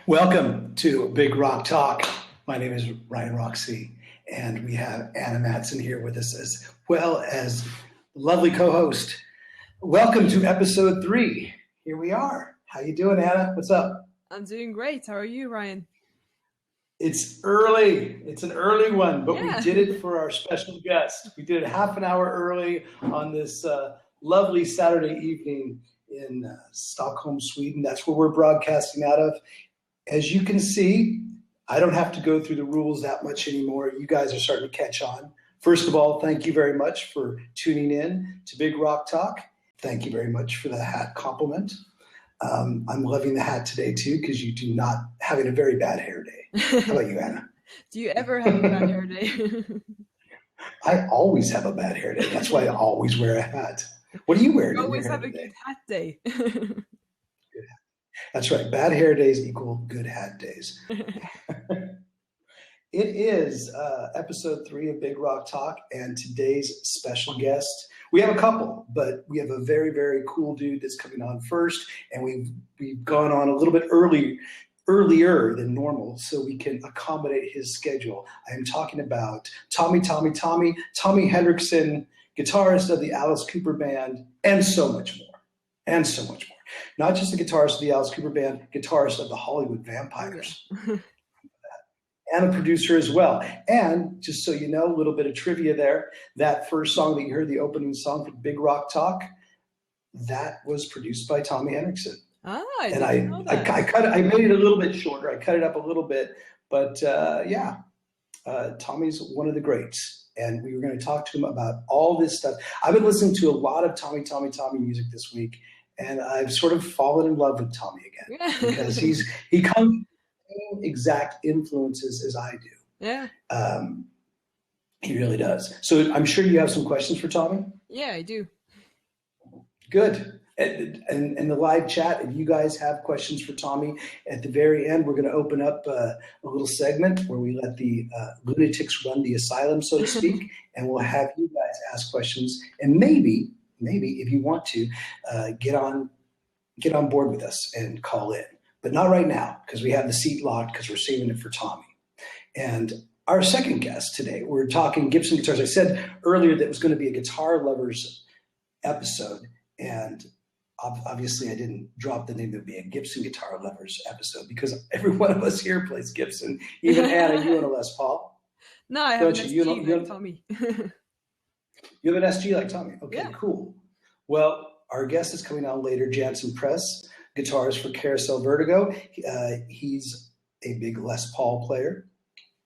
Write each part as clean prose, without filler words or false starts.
Welcome to Big Rock Talk. My name is Ryan Roxie, and we have Anna Mattsson here with us, as well as lovely co-host. Welcome to episode 3. Here we are. How you doing, Anna? What's up? I'm doing great. How are you, Ryan? It's early. It's an early one, but Yeah. We did it for our special guest. We did it half an hour early on this lovely Saturday evening in Stockholm, Sweden. That's where we're broadcasting out of. As you can see, I don't have to go through the rules that much anymore. You guys are starting to catch on. First of all, thank you very much for tuning in to Big Rock Talk. Thank you very much for the hat compliment. I'm loving the hat today too, because you do not having a very bad hair day. How about you, Anna? Do you ever have a bad hair day? I always have a bad hair day. That's why I always wear a hat. What are you wearing? You always have a good hat day. That's right. Bad hair days equal good hat days. It is episode 3 of Big Rock Talk, and today's special guest, we have a couple, but we have a very, very cool dude that's coming on first, and we've gone on a little bit earlier than normal so we can accommodate his schedule. I am talking about Tommy Henriksen, guitarist of the Alice Cooper Band, and so much more. Not just the guitarist of the Alice Cooper Band, guitarist of the Hollywood Vampires. And a producer as well. And just so you know, a little bit of trivia there, that first song that you heard, the opening song for Big Rock Talk, that was produced by Tommy Henriksen. I made it a little bit shorter. I cut it up a little bit, but Tommy's one of the greats. And we were going to talk to him about all this stuff. I've been listening to a lot of Tommy music this week, and I've sort of fallen in love with Tommy again because he comes from the same exact influences as I do. Yeah. He really does. So I'm sure you have some questions for Tommy. Yeah, I do. Good. And in the live chat, if you guys have questions for Tommy, at the very end, we're going to open up a little segment where we let the lunatics run the asylum, so to speak, and we'll have you guys ask questions. And maybe if you want to, get on board with us and call in. But not right now, because we have the seat locked because we're saving it for Tommy. And our second guest today, we're talking Gibson guitars. I said earlier that it was going to be a guitar lovers episode, and obviously I didn't drop the name that would be a Gibson guitar lovers episode because every one of us here plays Gibson. Even Anna, you and a Les Paul. No, I have an SG like Tommy. You have an SG like Tommy. Okay, yeah. Cool. Well, our guest is coming on later, Jansen Press, guitarist for Carousel, Vertigo. He's a big Les Paul player.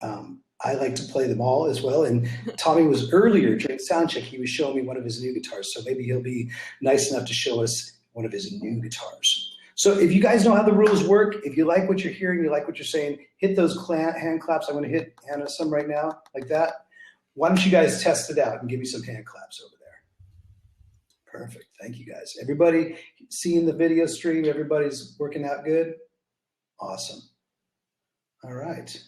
I like to play them all as well. And Tommy was earlier during soundcheck, he was showing me one of his new guitars. So maybe he'll be nice enough to show us one of his new guitars. So if you guys know how the rules work, if you like what you're hearing, you like what you're saying, hit those hand claps. I'm going to hit Anna some right now, like that. Why don't you guys test it out and give me some hand claps over there? Perfect. Thank you, guys. Everybody seeing the video stream? Everybody's working out good? Awesome. All right.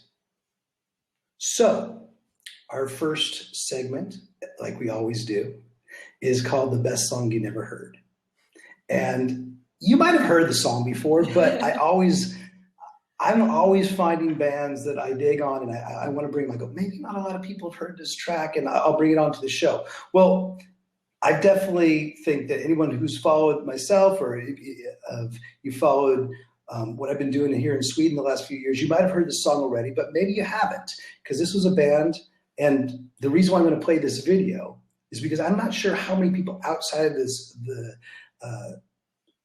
So our first segment, like we always do, is called The Best Song You Never Heard. And you might have heard the song before, but I'm always finding bands that I dig on, and I want to bring them. I go, maybe not a lot of people have heard this track, and I'll bring it onto the show. Well, I definitely think that anyone who's followed myself, or you followed what I've been doing here in Sweden the last few years, you might have heard this song already, but maybe you haven't, because this was a band. And the reason why I'm going to play this video is because I'm not sure how many people outside of the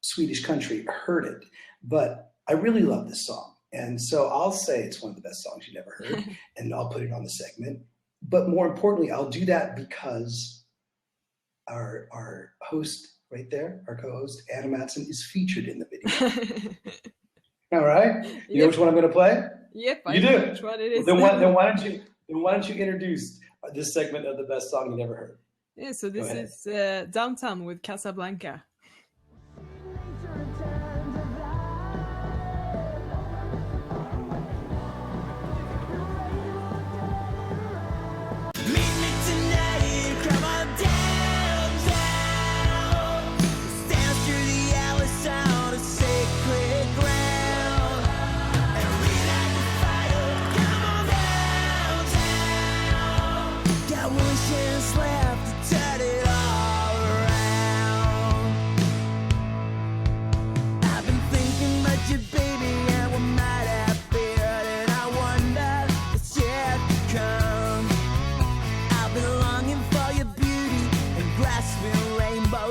Swedish country heard it, but I really love this song. And so I'll say it's one of the best songs you never heard, and I'll put it on the segment. But more importantly, I'll do that because our host right there, our co-host, Anna Mattsson, is featured in the video. All right? You know which one I'm going to play? Yep, you do. Which one it is. Then why don't you introduce this segment of the best song you never heard? Yeah, so this is Downtown with Casablanca.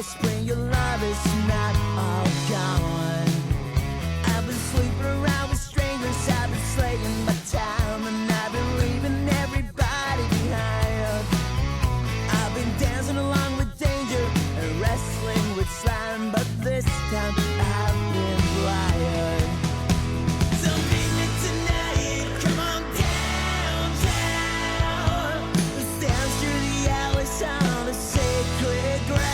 Spring, your love is not all gone. I've been sleeping around with strangers, I've been slaying my time, and I've been leaving everybody behind. I've been dancing along with danger and wrestling with slime, but this time I've been blind. So meet me tonight, come on downtown. Let's dance through the alleys on a sacred ground.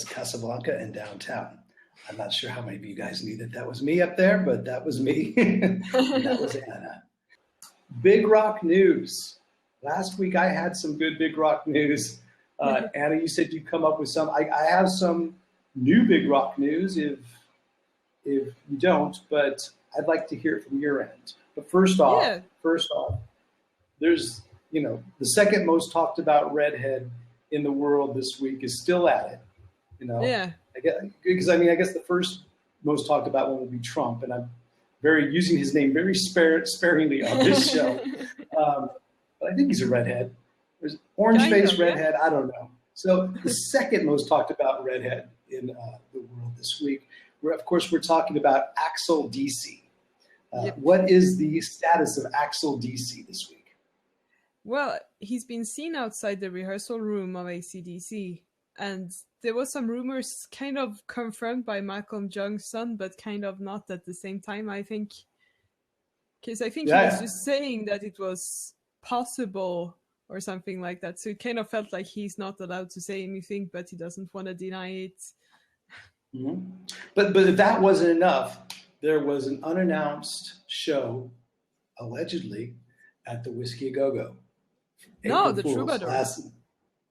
Casablanca and Downtown. I'm not sure how many of you guys knew that was me up there, but that was me. That was Anna. Big rock news. Last week I had some good big rock news. Anna, you said you'd come up with some. I have some new big rock news if you don't, but I'd like to hear it from your end. But first off, there's, the second most talked about redhead in the world this week is still at it. You know, Yeah. Because I guess the first most talked about one will be Trump, and I'm using his name very sparingly on this show. But I think he's a redhead. There's orange face redhead. I don't know. So the second most talked about redhead in the world this week, of course, we're talking about Axel DC. What is the status of Axel DC this week? Well, he's been seen outside the rehearsal room of AC/DC, and there was some rumors kind of confirmed by Malcolm Young's son, but kind of not at the same time, I think. Because I think he was just saying that it was possible or something like that. So it kind of felt like he's not allowed to say anything, but he doesn't want to deny it. Mm-hmm. But if that wasn't enough, there was an unannounced show, allegedly, at the Whiskey A Go-Go. No, the Troubadour.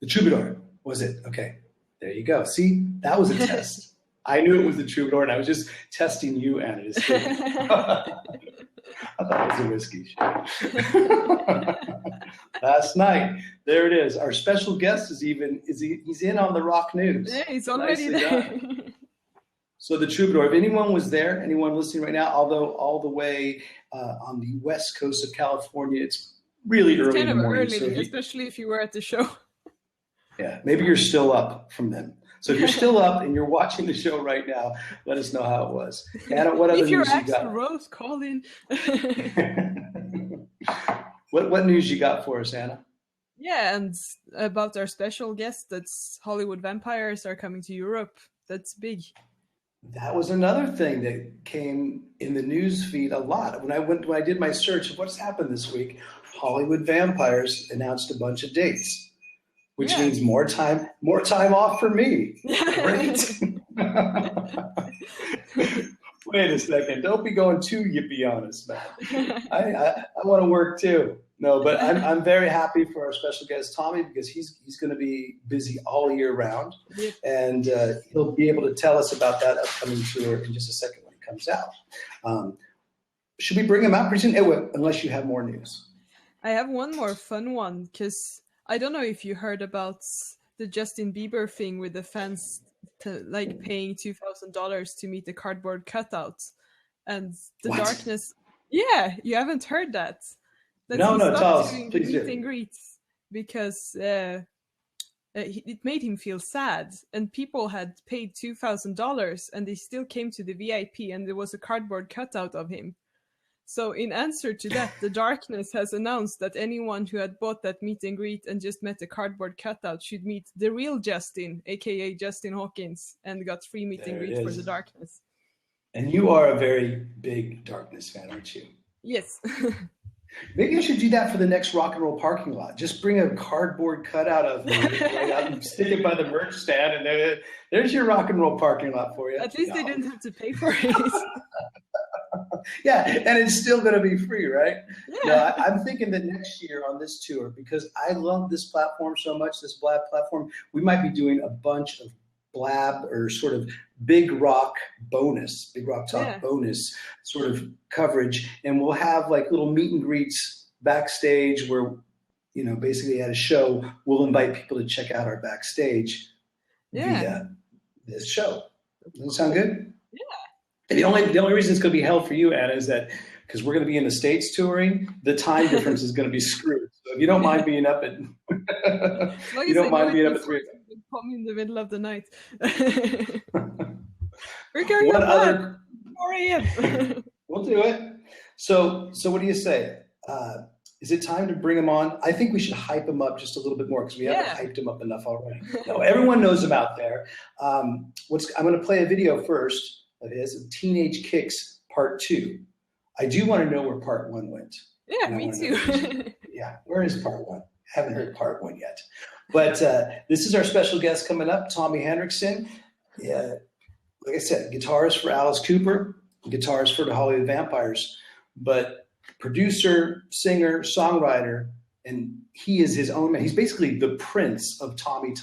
The Troubadour, was it? Okay, there you go. See, that was a test. I knew it was the Troubadour, and I was just testing you, Anna. I thought it was a whiskey show. Last night, there it is. Our special guest he's in on the rock news. Yeah, he's already there. So the Troubadour, if anyone was there, anyone listening right now, although all the way on the west coast of California, it's really early in the morning. Early, so especially if you were at the show. Yeah, maybe you're still up from then. So if you're still up and you're watching the show right now, let us know how it was. Anna, what other news you got? If you're Axl Rose, call in. What news you got for us, Anna? Yeah, and about our special guest, that's Hollywood Vampires are coming to Europe. That's big. That was another thing that came in the news feed a lot. When I did my search of what's happened this week, Hollywood Vampires announced a bunch of dates, which means more time off for me. Great. Wait a second. Don't be going too yippee on us, man. I want to work too. No, but I'm very happy for our special guest, Tommy, because he's going to be busy all year round. Yep. And he'll be able to tell us about that upcoming tour in just a second when it comes out. Should we bring him out pretty soon? Unless you have more news. I have one more fun one, because I don't know if you heard about the Justin Bieber thing with the fans paying $2,000 to meet the cardboard cutout. And the darkness. Yeah, you haven't heard that. No, tell us. Please meet and greets because it made him feel sad, and people had paid $2,000 and they still came to the VIP, and there was a cardboard cutout of him. So in answer to that, the Darkness has announced that anyone who had bought that meet and greet and just met a cardboard cutout should meet the real Justin, aka Justin Hawkins, and got free meet and greet for the Darkness. And you are a very big Darkness fan, aren't you? Yes. Maybe I should do that for the next Rock and Roll parking lot. Just bring a cardboard cutout of me right out and stick it by the merch stand, and there's your Rock and Roll parking lot for you. At least they didn't have to pay for it. Yeah, and it's still going to be free, right? Yeah. No, I'm thinking that next year on this tour, because I love this platform so much, this Blab platform, we might be doing a bunch of Blab or sort of big rock talk bonus sort of coverage, and we'll have like little meet and greets backstage where, basically at a show we'll invite people to check out our backstage via this show. Does that sound good? Yeah. And the only reason it's going to be hell for you, Anna, is that because we're going to be in the States touring, the time difference is going to be screwed. So if you don't mind being up at 3 o'clock. Call me in the middle of the night. We're going up 4 a.m. We'll do it. So what do you say? Is it time to bring him on? I think we should hype him up just a little bit more because we haven't hyped him up enough already. No, everyone knows him out there. I'm going to play a video first of his, Teenage Kicks Part 2. I do want to know where Part 1 went. Yeah, me too. Yeah, where is Part 1? I haven't heard Part 1 yet. But this is our special guest coming up, Tommy Henriksen. Yeah, like I said, guitarist for Alice Cooper, guitarist for the Hollywood Vampires, but producer, singer, songwriter, and he is his own man. He's basically the Prince of Tommy.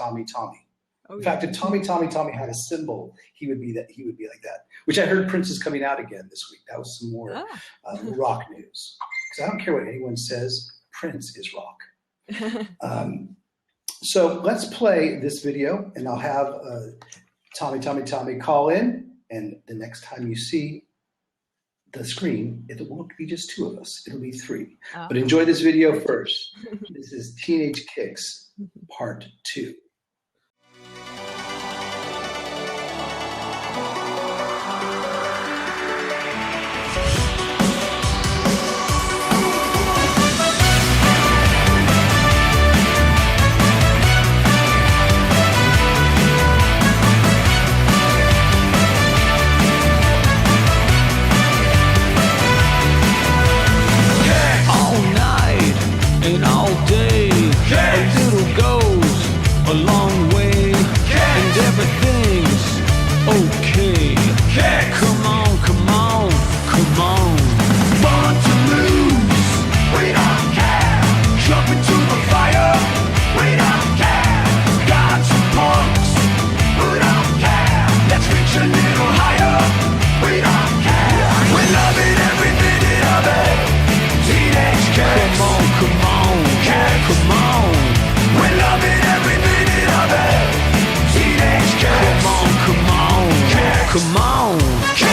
Oh, in fact, if Tommy had a symbol, he would be like that. Which I heard Prince is coming out again this week. That was some more rock news. Because I don't care what anyone says, Prince is rock. So let's play this video, and I'll have Tommy, call in, and the next time you see the screen, it won't be just 2 of us. It'll be 3. But enjoy this video first. This is Teenage Kicks Part 2. And all day, a little goes a long way, and everything's okay. Come on, come on, come on. Born to lose, we don't care. Jump into the fire, we don't care. Got some punks, who don't care. Let's reach a little higher, we don't care. We're loving every minute of it. Teenage kicks. Come on, come on. Come on, we're loving every minute of it. Teenage kicks. Come on, come on, kicks.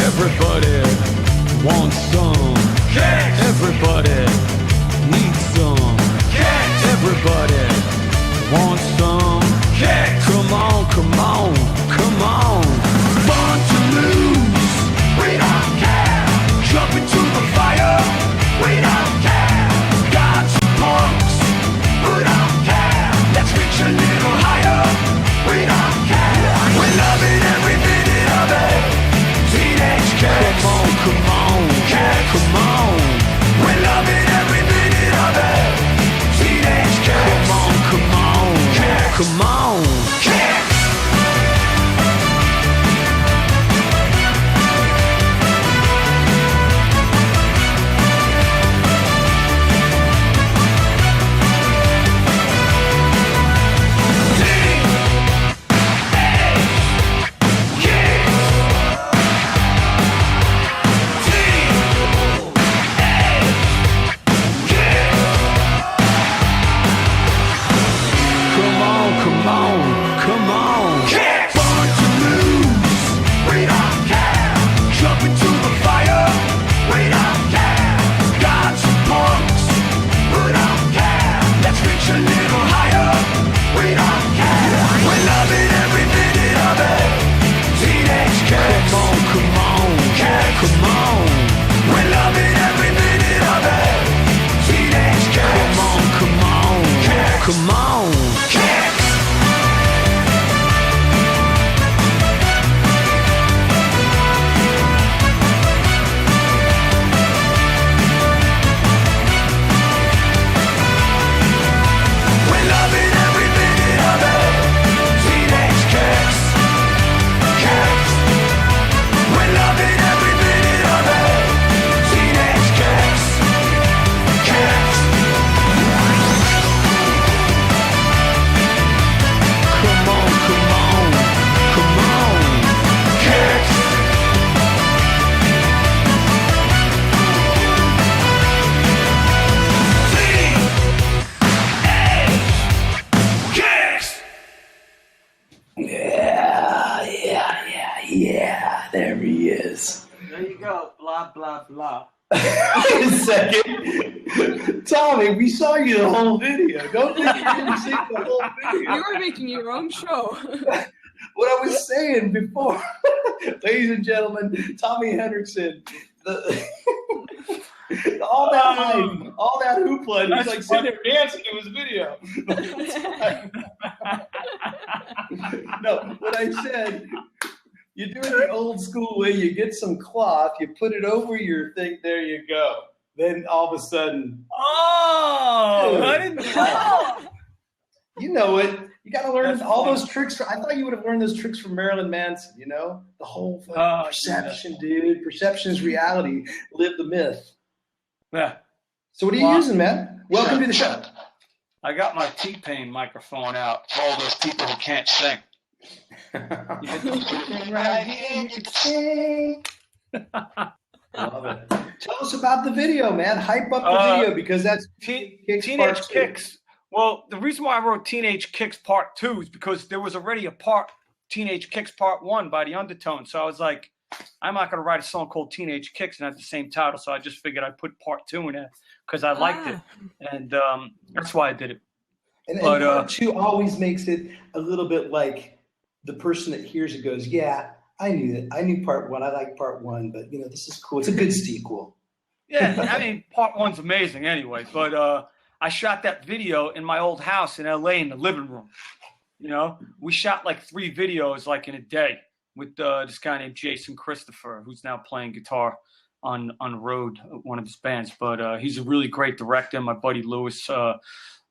Everybody wants some. Everybody needs some. Everybody wants some. Come on, come on, come on. Born to lose, we don't care. Jump into the fire, we don't care. Got some punks, who don't care. Let's reach a little higher, we don't care. We're loving every minute of it. Teenage kicks. Come on, come on, come on. We're loving every minute of it. Teenage kicks. Come on, come on, come on, kicks. Come on, kicks. We're loving every minute of it. Teenage kicks. Kicks. We're loving every minute of it. Teenage kicks. Kicks. Come on, come on, come on, kicks. Kicks. Yeah. There he is. There you go. Blah, blah, blah. Wait a second. Tommy, we saw you the whole video. Don't think you didn't see the whole video. You were making your own show. What I was saying before, ladies and gentlemen, Tommy Henriksen, all that hype, all that hoopla, and he's like sitting there dancing to his video. No, what I said, you do it the old school way. You get some cloth, you put it over your thing. There you go. Then all of a sudden, Oh, I didn't know. you know it. You got to learn That's all fun. those tricks. I thought you would have learned those tricks from Marilyn Manson. You know, the whole perception, dude. Perception is reality. Live the myth. Yeah. So what are you using, man? Welcome to the show. I got my T-Pain microphone out for all those people who can't sing. Right here, you can sing. Love it. Tell us about the video, man. Hype up the video because that's Teenage Kicks. Well, the reason why I wrote Teenage Kicks Part 2 is because there was already a Teenage Kicks Part 1 by the Undertones. So I was like, I'm not going to write a song called Teenage Kicks and have the same title. So I just figured I'd put Part 2 in there because I liked it. And that's why I did it. And Part 2 always makes it a little bit like the person that hears it goes, yeah, I knew that. I knew Part 1. I like Part 1, but, this is cool. It's a good sequel. Yeah, I mean, Part 1's amazing anyway. But I shot that video in my old house in L.A. in the living room. We shot like 3 videos like in a day with this guy named Jason Christopher, who's now playing guitar on the road, one of his bands. But he's a really great director. My buddy Lewis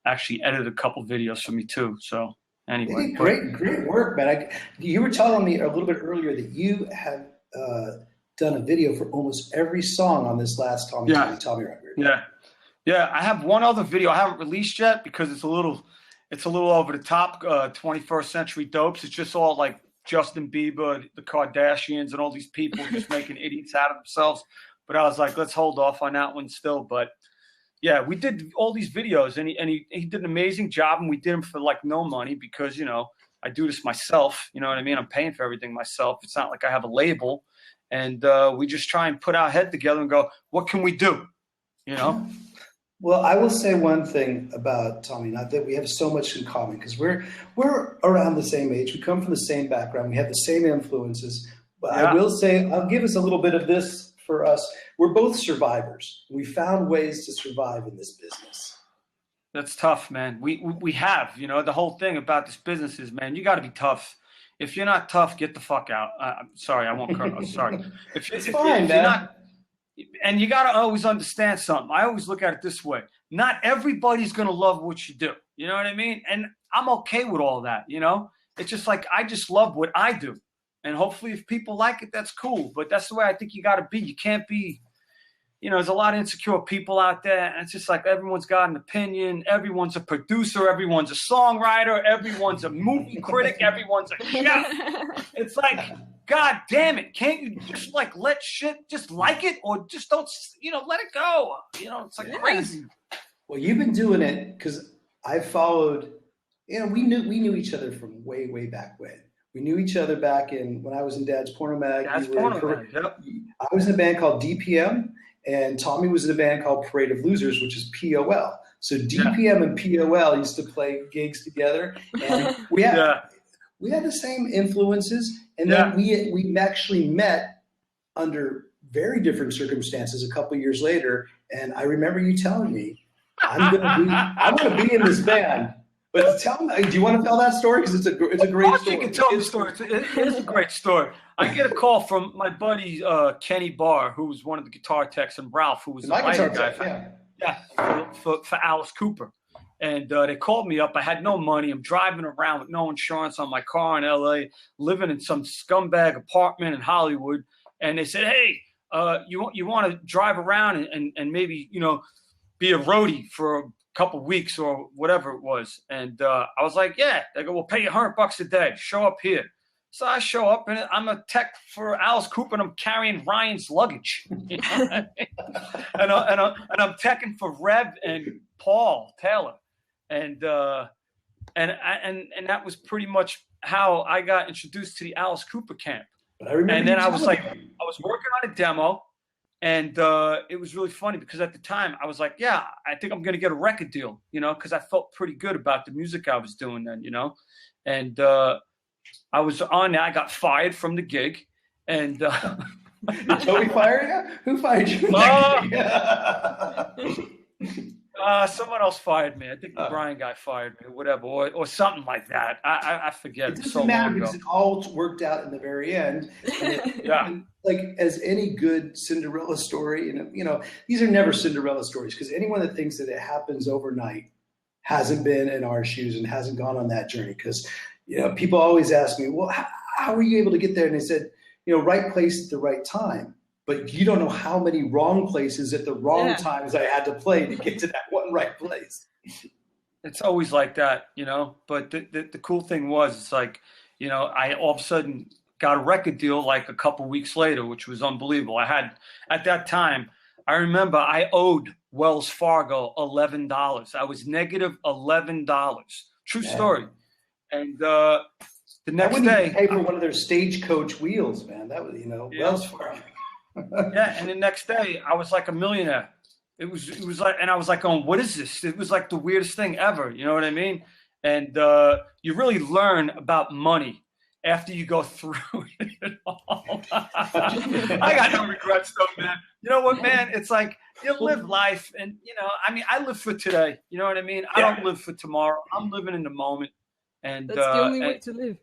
actually edited a couple videos for me too. So anyway, great work, man. You were telling me a little bit earlier that you have done a video for almost every song on this last Tommy record. Yeah. I have one other video I haven't released yet because it's a little over the top. 21st Century Dopes. It's just all like Justin Bieber, the Kardashians, and all these people just making idiots out of themselves. But I was like, let's hold off on that one still. But yeah, we did all these videos, and he did an amazing job, and we did them for like no money because I do this myself. You know what I mean? I'm paying for everything myself. It's not like I have a label, and we just try and put our head together and go, what can we do? Well, I will say one thing about Tommy, not that we have so much in common, because we're around the same age. We come from the same background. We have the same influences. But I will say, I'll give us a little bit of this for us. We're both survivors. We found ways to survive in this business. That's tough, man. We have, the whole thing about this business is, man, you got to be tough. If you're not tough, get the fuck out. I'm sorry, I won't curse. I'm sorry. If you're not. And you got to always understand something. I always look at it this way. Not everybody's going to love what you do. You know what I mean? And I'm okay with all that, It's just like I just love what I do. And hopefully if people like it, that's cool. But that's the way I think you got to be. You can't be, there's a lot of insecure people out there. And it's just like everyone's got an opinion. Everyone's a producer. Everyone's a songwriter. Everyone's a movie critic. Everyone's a chef. It's like, God damn it. Can't you just like let shit just like it or just don't, let it go. It's like crazy. Well, you've been doing it because I followed, we knew each other from way, way back when. We knew each other back when I was in Dad's Porno Mag. Yep. I was in a band called DPM, and Tommy was in a band called Parade of Losers, which is POL. So DPM and POL used to play gigs together, and we had the same influences. And then we actually met under very different circumstances a couple of years later. And I remember you telling me, I'm gonna be in this band. But tell me, do you want to tell that story? Because it's a great story. You can tell the story. It is a great story. I get a call from my buddy Kenny Barr, who was one of the guitar techs, and Ralph, who was the lighting guy for Alice Cooper. And they called me up. I had no money. I'm driving around with no insurance on my car in L.A., living in some scumbag apartment in Hollywood. And they said, hey, you want to drive around and maybe, be a roadie for a couple weeks or whatever it was. And I was like, yeah. They go, we'll pay you $100 a day. Show up here. So I show up, and I'm a tech for Alice Cooper, and I'm carrying Ryan's luggage. and I'm teching for Rev and Paul Taylor. And that was pretty much how I got introduced to the Alice Cooper camp. And then I was working on a demo, and it was really funny because at the time I was like, yeah, I think I'm going to get a record deal, because I felt pretty good about the music I was doing then, and I was on there. I got fired from the gig, and did Toby fire you? Who fired you? Someone else fired me. I think the Brian guy fired me, or whatever, or something like that. I forget. It doesn't matter because it all worked out in the very end. And like as any good Cinderella story, these are never Cinderella stories because anyone that thinks that it happens overnight hasn't been in our shoes and hasn't gone on that journey. Because people always ask me, well, how were you able to get there? And they said, right place at the right time. But you don't know how many wrong places at the wrong times I had to play to get to that one right place. It's always like that, But the cool thing was, it's like you know, I all of a sudden got a record deal like a couple weeks later, which was unbelievable. I had, at that time, I remember I owed Wells Fargo $11. I was negative $11. True story. And the next day, pay for one of their stagecoach wheels, man. That was, you know, Wells Fargo. Yeah, and the next day I was like a millionaire. It was like, and I was like, "Oh, what is this?" It was like the weirdest thing ever. You know what I mean? And you really learn about money after you go through it all. I got no regrets though, man. You know what, man? It's like you live life, and you know, I mean, I live for today. You know what I mean? I don't live for tomorrow. I'm living in the moment, and that's the only way to live.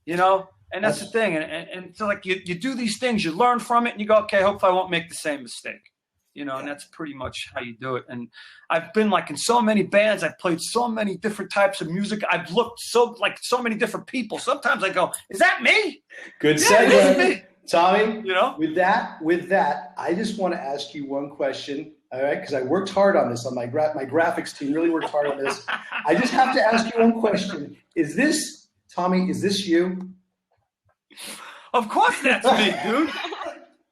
You know, and that's the thing. And so, like, you do these things, you learn from it, and you go, okay, hopefully I won't make the same mistake. You know, and that's pretty much how you do it. And I've been like in so many bands. I've played so many different types of music. I've looked so many different people. Sometimes I go, is that me? Good segue. Me. Tommy, you know, with that, I just want to ask you one question. All right, because I worked hard on this. On my graphics team really worked hard on this. I just have to ask you one question. Is this, Tommy, is this you? Of course that's me,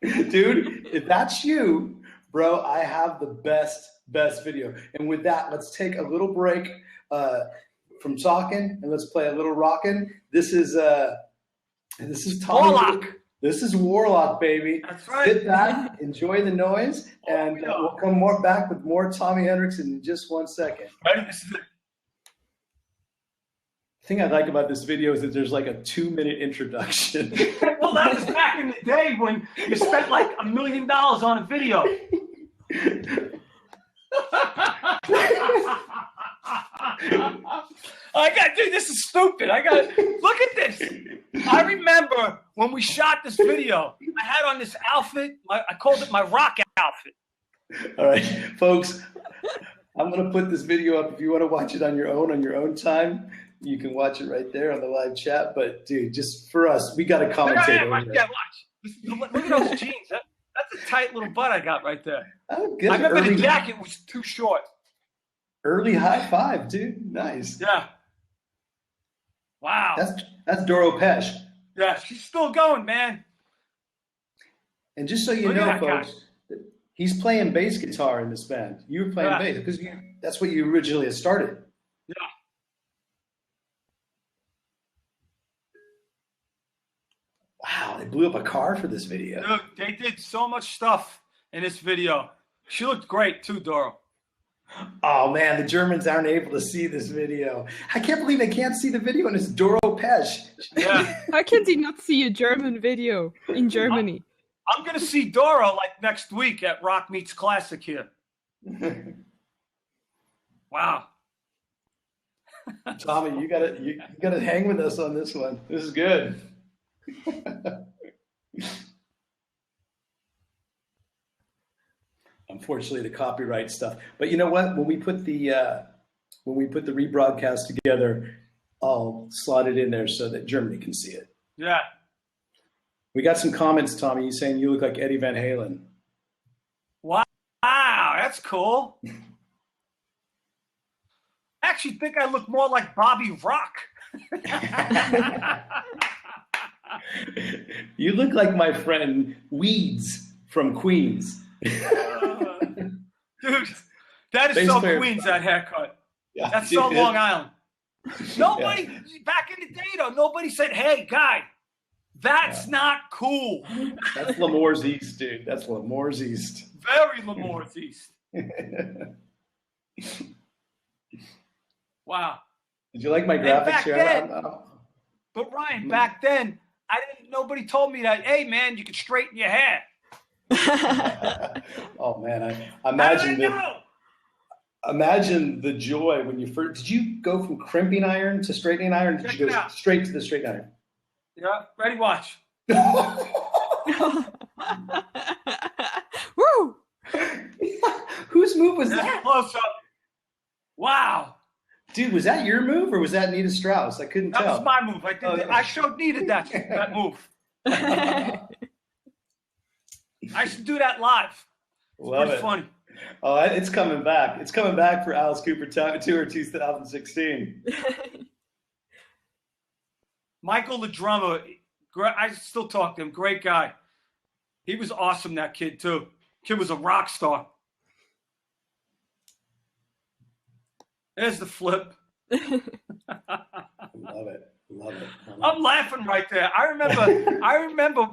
dude. Dude, if that's you, bro, I have the best video. And with that, let's take a little break from talking and let's play a little rockin'. This is Tommy. Warlock. This is Warlock, baby. That's right. Sit back, enjoy the noise, and we'll come back with more Tommy Henriksen in just 1 second. Right, this is it. The thing I like about this video is that there's like a 2-minute introduction. Well, that was back in the day when you spent like $1 million on a video. Dude, this is stupid. Look at this. I remember when we shot this video, I had on this outfit. I called it my rock outfit. All right, folks, I'm going to put this video up. If you want to watch it on your own time, you can watch it right there on the live chat. But, dude, just for us, we got to commentate. Yeah, watch. Look at those jeans. That's a tight little butt I got right there. Oh, good. I remember the jacket was too short. Early high five, dude. Nice. Yeah. Wow. That's Doro Pesh. Yeah, she's still going, man. And just so you know, folks, he's playing bass guitar in this band. You were playing bass because that's what you originally had started. Yeah. Wow, they blew up a car for this video. Dude, they did so much stuff in this video. She looked great too, Doro. Oh man, the Germans aren't able to see this video. I can't believe they can't see the video and it's Doro Pesh. Yeah. How can they not see a German video in Germany? I'm gonna see Doro like next week at Rock Meets Classic here. Wow. Tommy, you gotta hang with us on this one. This is good. Unfortunately, the copyright stuff. But you know what? When we put the rebroadcast together, I'll slot it in there so that Germany can see it. Yeah. We got some comments, Tommy. You saying you look like Eddie Van Halen. Wow, that's cool. I actually think I look more like Bobby Rock. You look like my friend Weeds from Queens. Dude, that is so Queens, that haircut. Yeah, that's so Long Island. Nobody, back in the day, though, nobody said, hey, guy, that's not cool. That's Lemore's East, dude. That's Lemore's East. Very Lemore's East. Wow. Did you like my graphics here? But Ryan, back then, nobody told me that, hey, man, you can straighten your hair. Oh man, I imagine the joy when you first. Did you go from crimping iron to straightening iron? Or did you go straight to the straight iron? Yeah, ready, watch. Woo! Whose move was that? Close up. Wow. Dude, was that your move or was that Nita Strauss? I couldn't tell. That was my move. I showed Nita that move. I should do that live. It's pretty funny. Oh, it's coming back. It's coming back for Alice Cooper Tour 2016. Michael, the drummer, I still talk to him. Great guy. He was awesome, that kid, too. Kid was a rock star. There's the flip. Love it. I'm laughing right there. I remember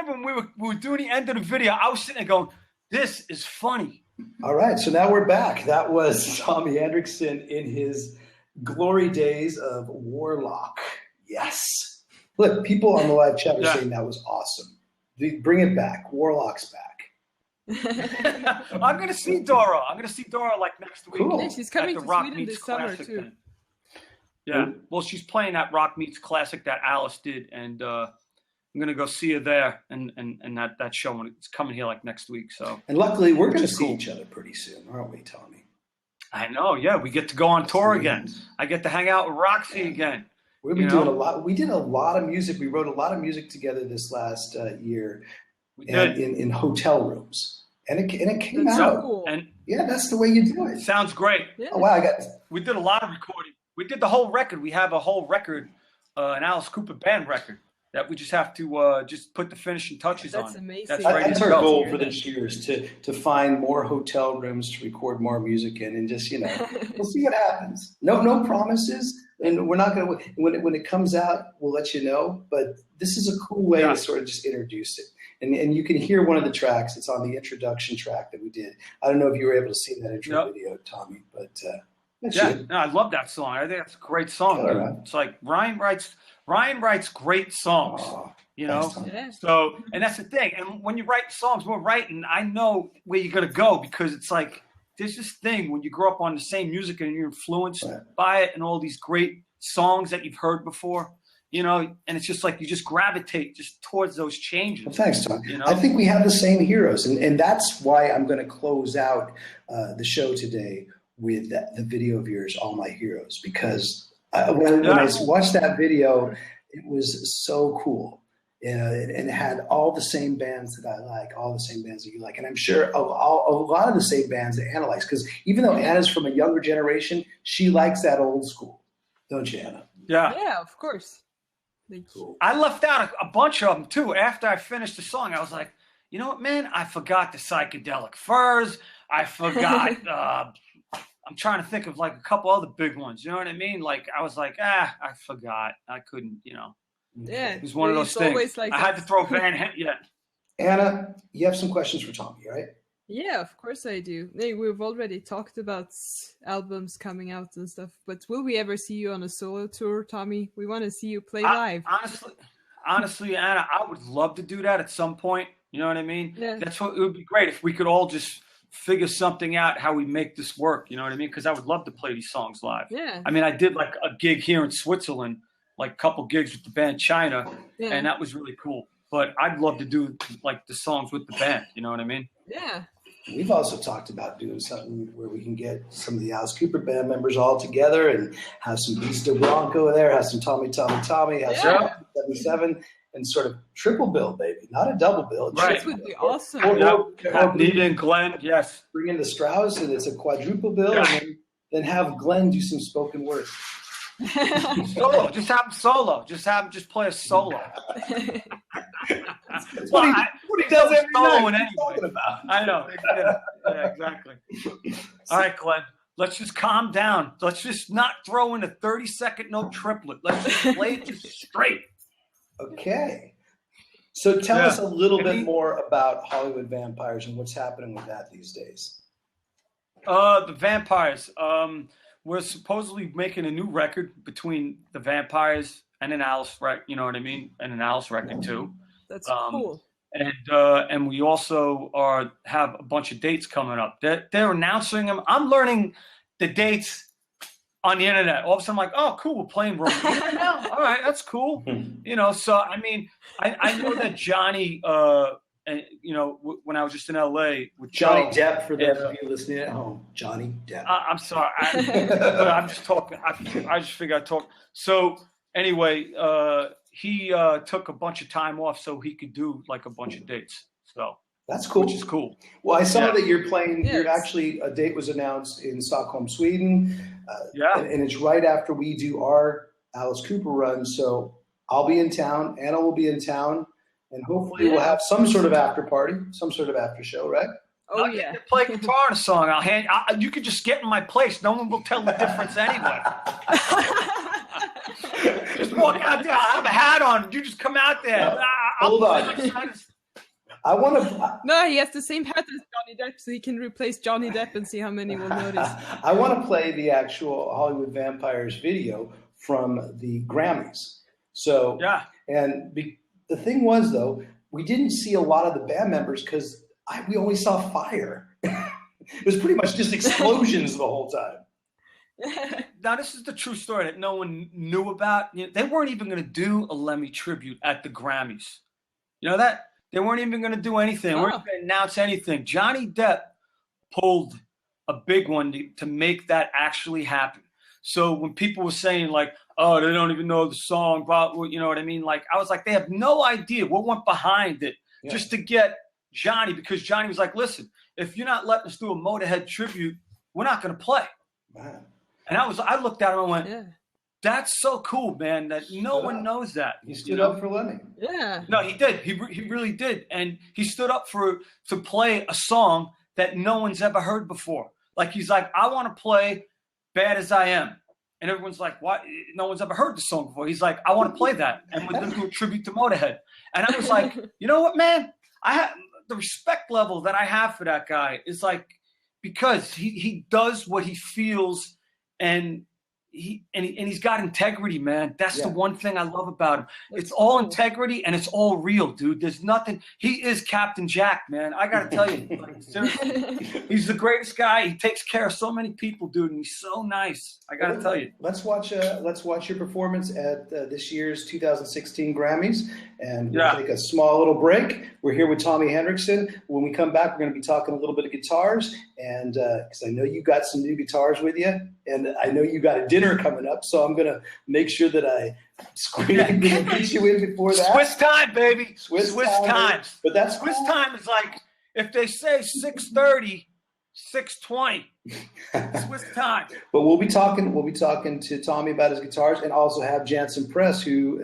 when we were doing the end of the video, I was sitting there going, this is funny. All right, so now we're back. That was Tommy Henriksen in his glory days of Warlock. Yes. Look, people on the live chat are saying that was awesome. Bring it back. Warlock's back. I'm going to see Dora. Like next week. Cool. Yeah, she's coming at the to Rock Sweden Meets this summer Classic too. thing. Yeah, well, she's playing that Rock Meets Classic that Alice did, and I'm gonna go see her there, and that show, and it's coming here like next week. So, and luckily, we're gonna see each other pretty soon, aren't we, Tommy? I know. Yeah, we get to go on tour again. I get to hang out with Roxie again. We'll be doing a lot. We did a lot of music. We wrote a lot of music together this last year, in hotel rooms, and it came out. Cool. And yeah, that's the way you do it. Sounds great. Yeah. Oh wow, We did a lot of recording. We did the whole record. We have a whole record, an Alice Cooper band record that we just have to just put the finishing touches on. That's amazing. That's our goal for this year is to find more hotel rooms to record more music in, and just we'll see what happens. No promises, and we're not gonna when it comes out, we'll let you know. But this is a cool way to sort of just introduce it, and you can hear one of the tracks. It's on the introduction track that we did. I don't know if you were able to see that intro video, Tommy, but. No, I love that song. I think that's a great song. Right. It's like Ryan writes great songs, So, and that's the thing. And when you write songs, we're writing, I know where you're going to go, because it's like, there's this thing when you grow up on the same music and you're influenced by it and all these great songs that you've heard before, and it's just like, you just gravitate just towards those changes. Well, thanks, Tom. I think we have the same heroes. And that's why I'm going to close out the show today with the video of yours, All My Heroes, because when I watched that video, it was so cool. And it had all the same bands that I like, all the same bands that you like. And I'm sure a lot of the same bands that Anna likes, because even though Anna's from a younger generation, she likes that old school. Don't you, Anna? Yeah, of course. Cool. I left out a bunch of them, too. After I finished the song, I was like, you know what, man? I forgot the Psychedelic Furs. I forgot... I'm trying to think of like a couple other big ones. You know what I mean? Like I was like, I forgot. I couldn't, Yeah. It was one of those things. Like I had to throw Van Halen. Yeah. Anna, you have some questions for Tommy, right? Yeah, of course I do. Hey, we've already talked about albums coming out and stuff, but will we ever see you on a solo tour, Tommy? We want to see you play live. Honestly, Anna, I would love to do that at some point. You know what I mean? Yeah. It would be great if we could all just figure something out how we make this work, you know what I mean? Because I would love to play these songs live. Yeah. I mean, I did like a gig here in Switzerland, like a couple gigs with the band China, and that was really cool. But I'd love to do like the songs with the band, you know what I mean? Yeah. We've also talked about doing something where we can get some of the Alice Cooper band members all together and have some Vista Bronco there, have some Tommy, have some 77, and sort of triple bill, baby, not a double bill. Right. This would be awesome. Or Nita and Glenn, yes. Bring in the Strauss, and it's a quadruple bill, and then have Glenn do some spoken word. Solo, just have him solo. Just play a solo. That's what he does every night. Anyway. Talking about. I know. Yeah, exactly. All right, Glenn. Let's just calm down. Let's just not throw in a 30-second note triplet. Let's just play it just straight. Okay. So tell us a little bit more about Hollywood Vampires and what's happening with that these days. The Vampires. We're supposedly making a new record between the Vampires and an Alice record. You know what I mean? And an Alice record too. That's cool. And we also have a bunch of dates coming up. They're announcing them. I'm learning the dates on the internet. All of a sudden, I'm like, oh, cool, we're playing Rome. All right, that's cool. So I mean, I know that Johnny. When I was just in LA with Johnny Depp, for those of you listening at home, Johnny Depp. I'm sorry, but I'm just talking. I just figured I'd talk. So anyway, he took a bunch of time off so he could do like a bunch of dates. So that's cool. Which is cool. Well, I saw that you're playing. Yes. You're actually, a date was announced in Stockholm, Sweden. And it's right after we do our Alice Cooper run. So I'll be in town. Anna will be in town. And hopefully we'll have some sort of after party, some sort of after show, right? Oh, yeah. Play guitar in a song. You could just get in my place. No one will tell the difference anyway. Just walk out there. I'll have a hat on. You just come out there. Hold on. I want to. No, he has the same hat as Johnny Depp, so he can replace Johnny Depp and see how many will notice. I want to play the actual Hollywood Vampires video from the Grammys. So, yeah. And the thing was, though, we didn't see a lot of the band members because we only saw fire. It was pretty much just explosions the whole time. Now, this is the true story that no one knew about. They weren't even going to do a Lemmy tribute at the Grammys. You know that? They weren't even going to do anything. They weren't going to announce anything. Johnny Depp pulled a big one to make that actually happen. So when people were saying, like, oh, they don't even know the song, but you know what I mean? Like, I was like, they have no idea what went behind it just to get Johnny, because Johnny was like, listen, if you're not letting us do a Motorhead tribute, we're not going to play. Man. And I looked at him and went, that's so cool, man, that no one knows that. He stood up for Lemmy. Yeah. No, he did. He really did. And he stood up to play a song that no one's ever heard before. Like, he's like, I want to play Bad As I Am. And everyone's like, what? No one's ever heard the song before. He's like, I want to play that. And we're going to do a tribute to Motorhead. And I was like, you know what, man? The respect level that I have for that guy is like, because he does what he feels, and he's got integrity, man. That's the one thing I love about him. It's all integrity and it's all real, dude. There's nothing. He is Captain Jack, man. I got to tell you, like, seriously, he's the greatest guy. He takes care of so many people, dude, and he's so nice. I got to tell you. Let's watch your performance at this year's 2016 Grammys, and we'll take a small little break. We're here with Tommy Henriksen. When we come back, we're going to be talking a little bit of guitars, and because I know you got some new guitars with you, and I know you got a dinner coming up, so I'm going to make sure that I get you in before that. Swiss time, baby. Swiss times. But that's Swiss time is like, if they say 6:30, 6:20. Swiss time. But we'll be talking to Tommy about his guitars, and also have Jansen Press, who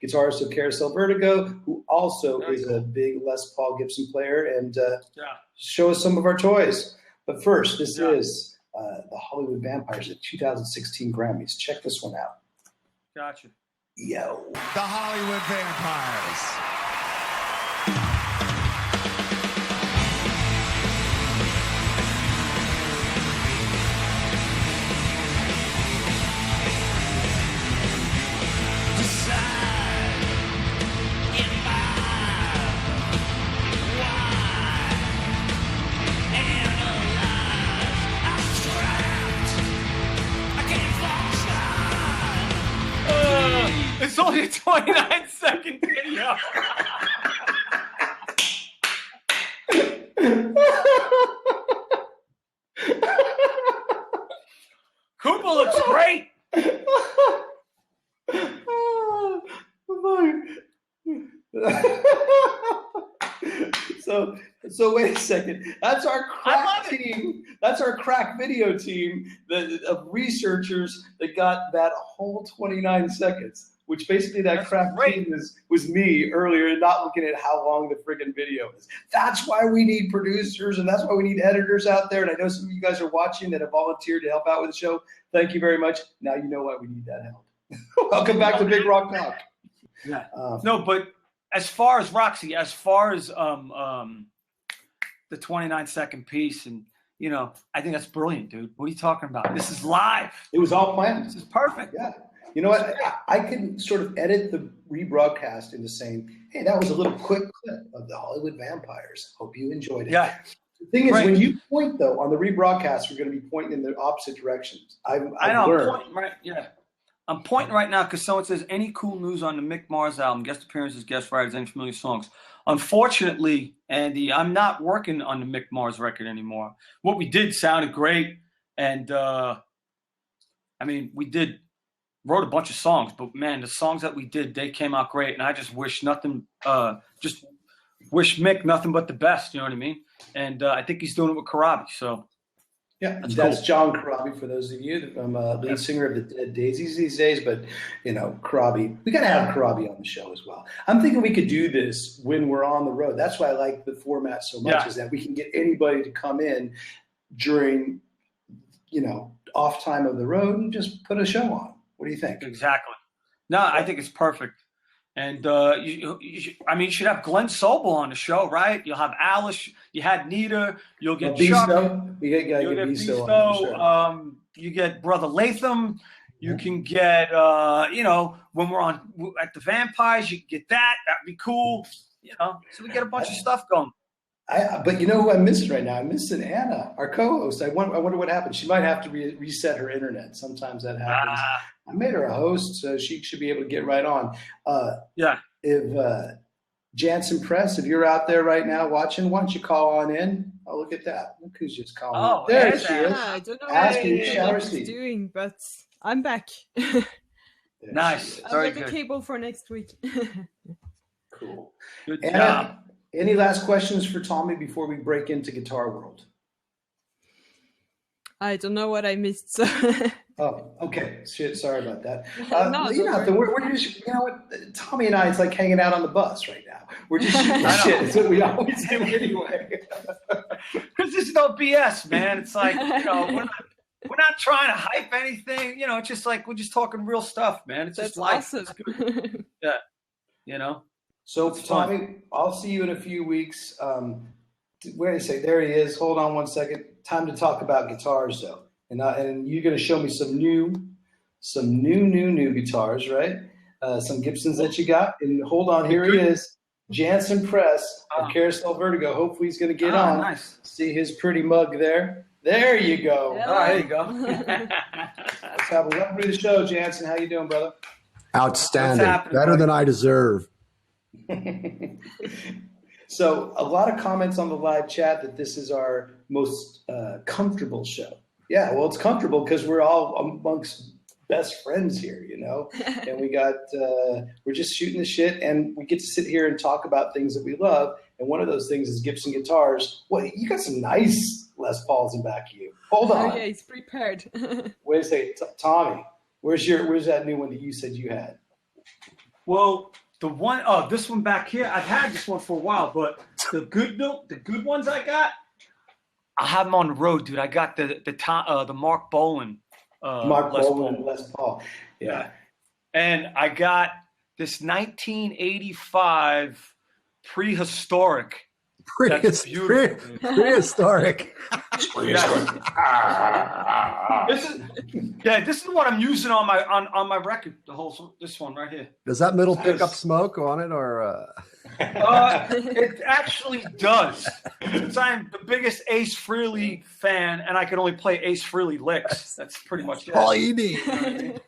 guitarist of Carousel, Vertigo, who also is a big Les Paul Gibson player, and show us some of our toys. But first, this is the Hollywood Vampires at 2016 Grammys. Check this one out. Gotcha. Yo. The Hollywood Vampires. It's only a 29-second video. Cooper looks great. So wait a second. That's our crack team. That's our crack video team of researchers that got that whole 29 seconds. Which basically that crack team was me earlier, and not looking at how long the friggin' video is. That's why we need producers, and that's why we need editors out there. And I know some of you guys are watching that have volunteered to help out with the show. Thank you very much. Now you know why we need that help. Welcome back to Big Rock Talk. Yeah. No, but as far as Roxie, as far as the 29-second piece, and you know, I think that's brilliant, dude. What are you talking about? This is live. It was all planned. This is perfect. Yeah. You know what? I can sort of edit the rebroadcast into saying, hey, that was a little quick clip of the Hollywood Vampires. Hope you enjoyed it. Yeah. The thing is, when you point, though, on the rebroadcast, you're going to be pointing in the opposite directions. I know. I'm pointing right. Yeah. I'm pointing right now because someone says, any cool news on the Mick Mars album, guest appearances, guest writers, any familiar songs. Unfortunately, Andy, I'm not working on the Mick Mars record anymore. What we did sounded great. And, I mean, we wrote a bunch of songs, but man, the songs that we did, they came out great. And I just wish wish Mick nothing but the best. You know what I mean? And I think he's doing it with Karabi. So Yeah, that's cool. John Corabi, for those of you. I'm a lead singer of the Dead Daisies these days, but, Corabi, we got to have Corabi on the show as well. I'm thinking we could do this when we're on the road. That's why I like the format so much, is that we can get anybody to come in during, off time of the road and just put a show on. What do you think? Exactly. No, I think it's perfect. And you should have Glenn Sobel on the show, right? You'll have Alice. You had Nita. You'll get Chuck. You'll get Bisto on, sure. You get Brother Latham. You can get, when we're on at the Vampires, you can get that. That'd be cool. So we get a bunch of stuff going. But you know who I'm missing right now? I'm missing Anna, our co-host. I wonder what happened. She might have to reset her internet. Sometimes that happens. I made her a host, so she should be able to get right on. If Jansen Press, if you're out there right now watching, why don't you call on in? Oh, look at that. Look who's just calling. Oh, there she is. I don't know what she's doing, but I'm back. Nice. I'll get the cable for next week. Cool. Good Anna, job. Any last questions for Tommy before we break into Guitar World? I don't know what I missed. So. Oh, okay. Shit, sorry about that. No, we're just, Tommy and I, it's like hanging out on the bus right now. We're just shooting the shit. It's what we always do anyway. Because there's no BS, man. It's like, we're not trying to hype anything. It's just like we're just talking real stuff, man. It's just life. Awesome. Yeah. So, Tommy, I'll see you in a few weeks. Where do you say? There he is. Hold on one second. Time to talk about guitars, though. And you're going to show me some new guitars, right? Some Gibsons that you got. And hold on, here he is. Jansen Press of Carousel Vertigo. Hopefully he's going to get on. Nice. See his pretty mug there. There you go. Yeah. All right, there you go. Let's have a welcome to the show, Jansen. How you doing, brother? Outstanding. Better than I deserve. So a lot of comments on the live chat that this is our most comfortable show. Yeah, well, it's comfortable because we're all amongst best friends here, and we're just shooting the shit, and we get to sit here and talk about things that we love. And one of those things is Gibson guitars. Well, you got some nice Les Pauls in back of you. Hold on. Oh yeah, he's prepared. Wait a second, Tommy. Where's that new one that you said you had? Well, this one back here, I've had this one for a while, but the good ones I got, I have them on the road, dude. I got the Mark Bolan. Les Paul. Yeah. And I got this 1985 prehistoric. Prehistoric. This is what I'm using on my record. This one right here. Does that middle pick up smoke on it, or? It actually does. Since I'm the biggest Ace Frehley fan, and I can only play Ace Frehley licks. That's pretty much it. All you need. That's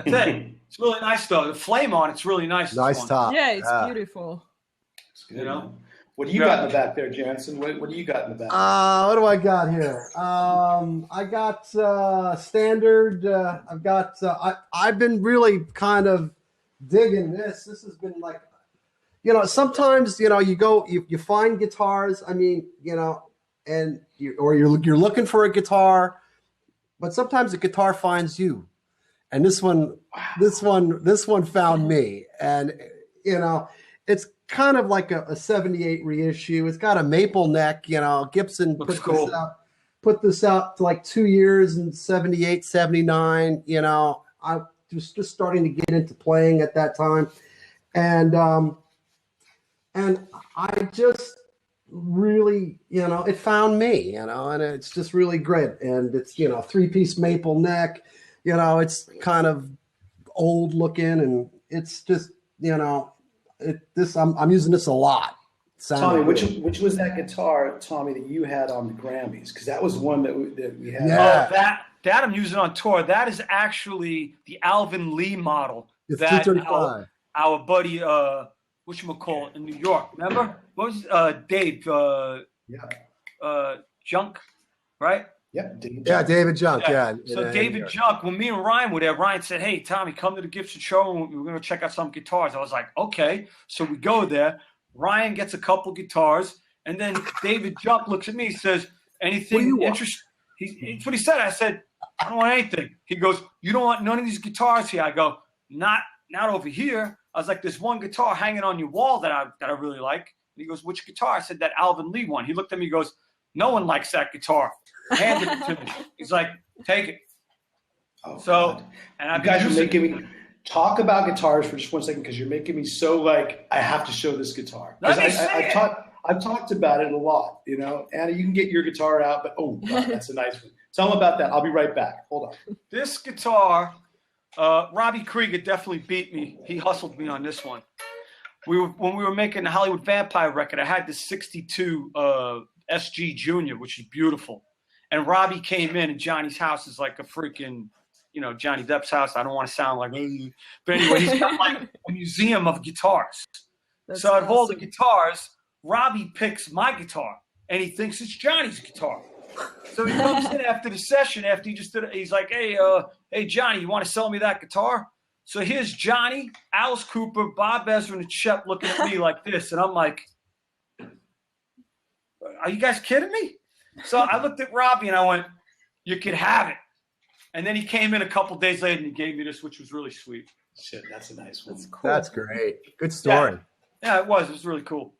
it. It's really nice though. The flame on it's really nice. Nice top. Yeah, it's beautiful. It's good. What do you got in the back there, Jansen? What do you got in the back? What do I got here? I got standard. I've got. I've been really kind of digging this. This has been like, sometimes you find guitars. I mean, and you're looking for a guitar, but sometimes a guitar finds you. And this one found me, and it's kind of like a 78 reissue. It's got a maple neck, Gibson put this out to like 2 years in 78, 79. I was just starting to get into playing at that time, and I just really, it found me, and it's just really great. And it's 3-piece maple neck. It's kind of old looking, and it's just, I'm using this a lot. Tommy, which was that guitar, Tommy, that you had on the Grammys? Because that was one that we had. Yeah. Oh, that I'm using on tour. That is actually the Alvin Lee model. It's that 235. Our buddy, whatchamacallit, in New York. Remember? What was Dave? Junk, right? Yep. David Junk. Yeah. So David Junk, when me and Ryan were there, Ryan said, "Hey, Tommy, come to the Gibson show and we're going to check out some guitars." I was like, "Okay." So we go there. Ryan gets a couple guitars, and then David Junk looks at me and says, "Anything interesting?" It's what he said. I said, I don't want anything. He goes, you don't want none of these guitars here? I go, not over here. I was like, there's one guitar hanging on your wall that I really like. And he goes, which guitar? I said, that Alvin Lee one. He looked at me, he goes, no one likes that guitar. Handed it to me. He's like, take it. Oh, so, God. and I've you guys been are making me talk about guitars for just 1 second because you're making me so like I have to show this guitar. I've talked about it a lot, you know. Anna, you can get your guitar out, but oh, God, that's a nice one. Tell them about that. I'll be right back. Hold on. This guitar, Robbie Krieger definitely beat me. He hustled me on this one. When we were making the Hollywood Vampire record, I had this 62 SG Junior, which is beautiful. And Robbie came in Johnny's house is like a freaking, you know, Johnny Depp's house. I don't want to sound like, but anyway, he's got like a museum of guitars. That's so out of all the awesome. guitars, Robbie picks my guitar, and he thinks it's Johnny's guitar. So he comes in after the session, after he just did it. He's like, hey, Johnny, you want to sell me that guitar? So here's Johnny, Alice Cooper, Bob Ezrin, and Shep looking at me like this. And I'm like, are you guys kidding me? So I looked at Robbie, and I went, you could have it. And then he came in a couple days later, and he gave me this, which was really sweet. Shit, that's a nice one. That's cool. That's great. Good story. Yeah, it was. It was really cool.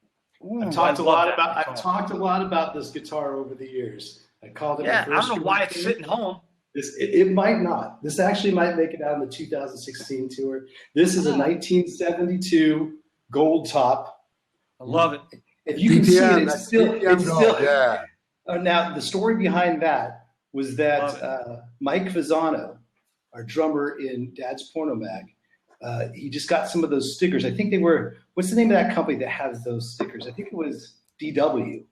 Ooh, I've talked a lot about this guitar over the years. I called it. Yeah, my first I don't know why it's sitting home. It might not. This actually might make it out on the 2016 tour. This is a 1972 gold top. I love it. If you can see it, BPM, it's still. BPM gold, yeah. Now the story behind that was that Mike Fasano, our drummer in Dad's Porno Mag, he just got some of those stickers. I think they were. What's the name of that company that has those stickers? I think it was DW.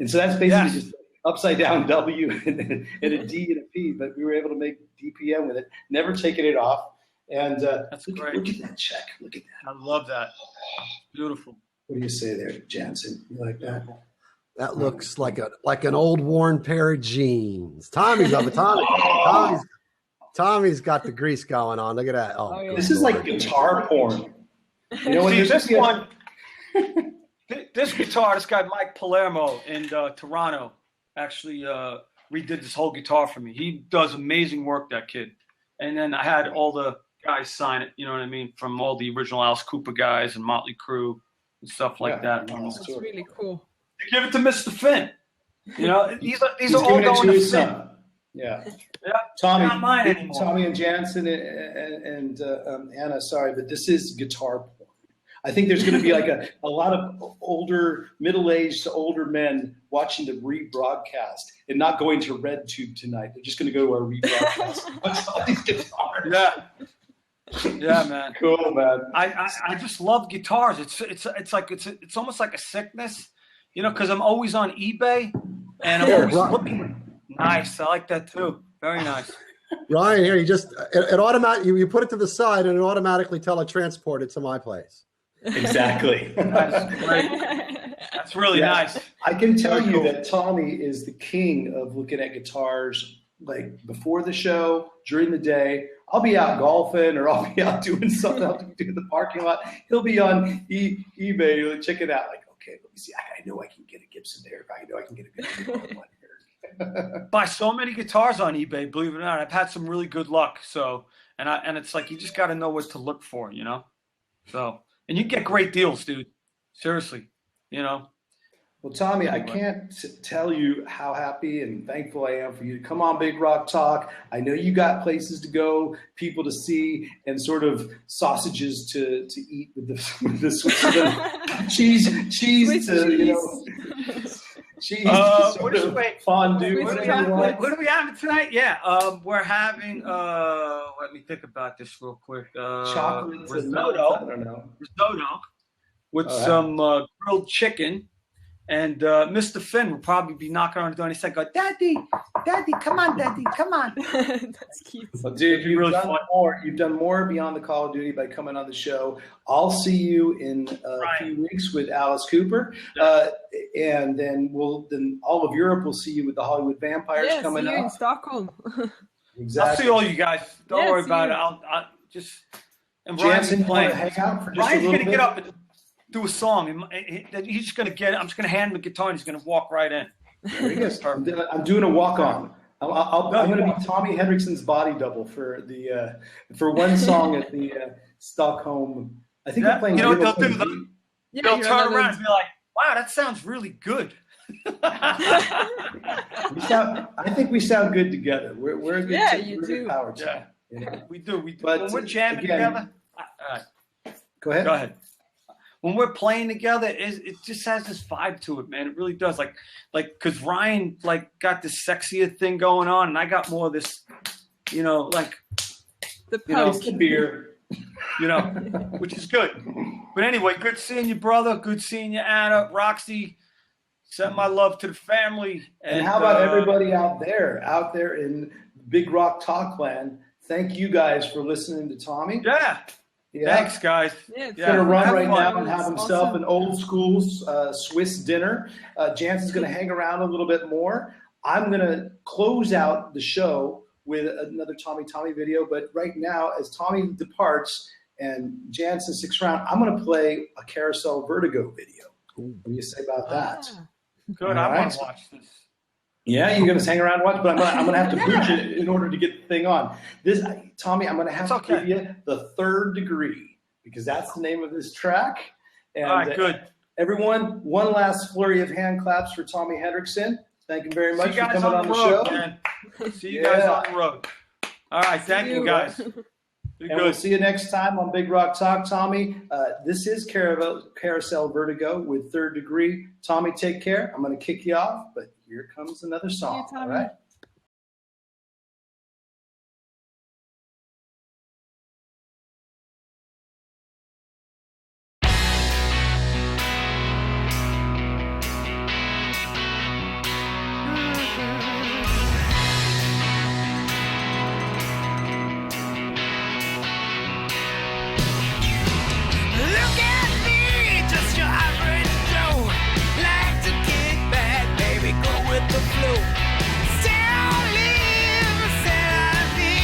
And so that's basically just upside down W and a D and a P. But we were able to make DPM with it, never taking it off. And that's great. Look at that check. Look at that. I love that. Beautiful. What do you say there, Jansen? You like that? That looks like an old worn pair of jeans. Tommy's got the grease going on. Look at that. Oh, yeah. This is like guitar porn. You know, when See, there's this one, this guitar, this guy Mike Palermo in Toronto actually redid this whole guitar for me. He does amazing work, that kid. And then I had all the guys sign it, you know what I mean, from all the original Alice Cooper guys and Motley Crue and stuff like that. That's really cool. Give it to Mr. Finn. You know, these are He's all giving it going to to his Finn. son. Yeah. Yeah, Tommy, not mine anymore. Tommy and Jansen and Anna, sorry, but this is guitar porn. I think there's going to be like a lot of older, middle-aged to older men watching the rebroadcast and not going to RedTube tonight. They're just going to go to our rebroadcast. Watch all these guitars. Yeah, man. Cool, man. I just love guitars. It's almost like a sickness, you know, because I'm always on eBay and I'm always looking. Nice, I like that too. Very nice. Ryan, here you put it to the side and it automatically teletransport it to my place. Exactly. That's great. That's really nice. I can tell you that Tommy is the king of looking at guitars like before the show, during the day. I'll be out golfing or I'll be out doing something. I'll be doing the parking lot. He'll be on eBay. Check it out. Like, okay, let me see. I know I can get a Gibson there. I know I can get a good one here. Buy so many guitars on eBay, believe it or not. I've had some really good luck. So, and it's like you just got to know what to look for, you know. So, and you get great deals, dude. Seriously, you know. Well, Tommy, I can't tell you how happy and thankful I am for you to come on Big Rock Talk. I know you got places to go, people to see, and sort of sausages to eat with the Swiss cheese to, you know. Cheese, fondue. What are we having tonight? Yeah, we're having. Let me think about this real quick. Chocolate risotto. I don't know. Risotto with some grilled chicken, and Mr. Finn will probably be knocking on the door and he said, "Go, Daddy, come on, Daddy, come on." That's cute. Well, dude, you've done more beyond the Call of Duty by coming on the show. I'll see you in a few weeks with Alice Cooper, and then all of Europe will see you with the Hollywood Vampires coming up in Stockholm. Exactly. I'll see all you guys. Don't worry about it. I'll just. And Jansen, playing. hang out for just Ryan's a little gonna bit. get up and do a song, and he's just gonna get it. I'm just gonna hand him the guitar, and he's gonna walk right in. There he is. I'm doing a walk on. I'm going to be Tommy Henriksen's body double for one song at the Stockholm. I think they're playing. You know what they'll do? They'll turn around and be like, "Wow, that sounds really good." I think we sound good together. We're a good, you we're do. A good power team. Yeah, You know? we do. But when we're jamming again, together. Go ahead. Go ahead. When we're playing together, it just has this vibe to it, man. It really does. Like, because Ryan got this sexier thing going on, and I got more of this, the the beer, which is good. But anyway, good seeing you, brother. Good seeing you, Anna, Roxie. Send my love to the family. And how about everybody out there in Big Rock Talk Land? Thank you guys for listening to Tommy. Yeah. Thanks, guys. He's going to run right now and have himself awesome. an old school Swiss dinner. Jansen's going to hang around a little bit more. I'm going to close out the show with another Tommy video. But right now, as Tommy departs and Jansen sticks around, I'm going to play a Carousel Vertigo video. What do you say about that? Good. I want to watch this. Yeah, you're going to hang around and watch, but I'm going to have to boot you in order to get the thing on. Tommy, I'm going to have to give you the Third Degree because that's the name of this track. And, all right, good. Everyone, one last flurry of hand claps for Tommy Henriksen. Thank you very much for coming on the show. Man. See you guys on the road. All right, thank you guys. And we'll see you next time on Big Rock Talk. Tommy, this is Carousel Vertigo with Third Degree. Tommy, take care. I'm going to kick you off, but here comes another song. All right. Look at me, just your average Joe. Like to kick back, baby, go with the flow. Still live, say I be.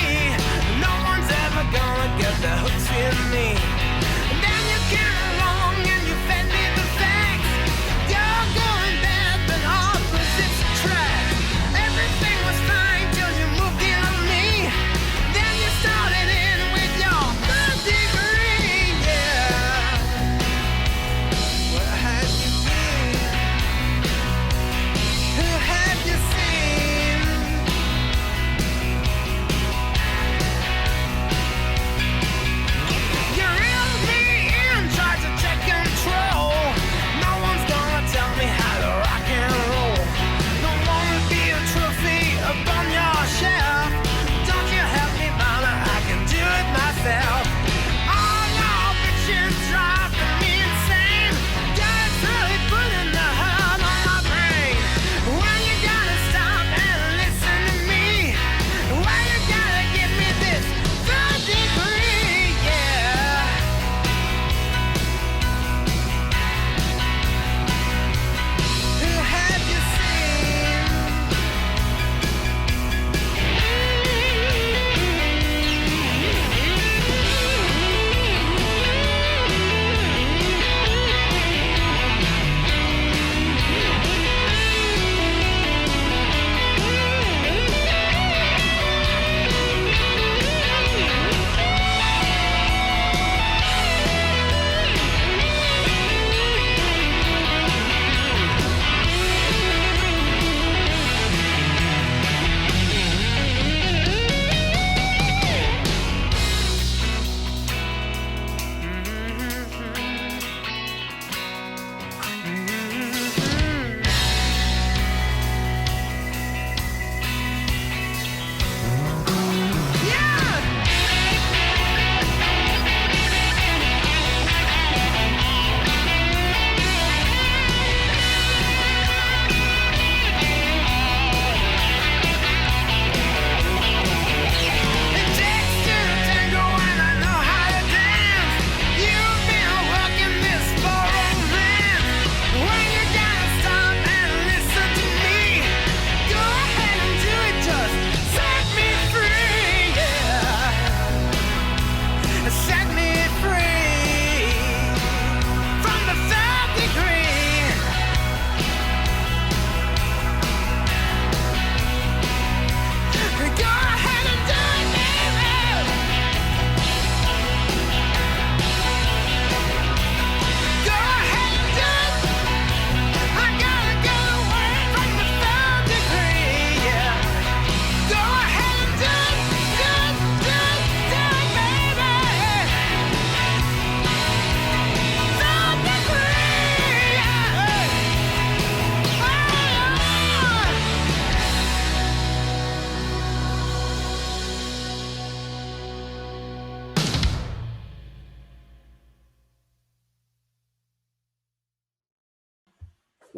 No one's ever gonna get the hooks in me. And then you came along and you fed me the facts. You're going bad, but opposites attract. Everything was fine till you moved in on me. Then you started in with your third degree, yeah. Where had you been? Who had you seen?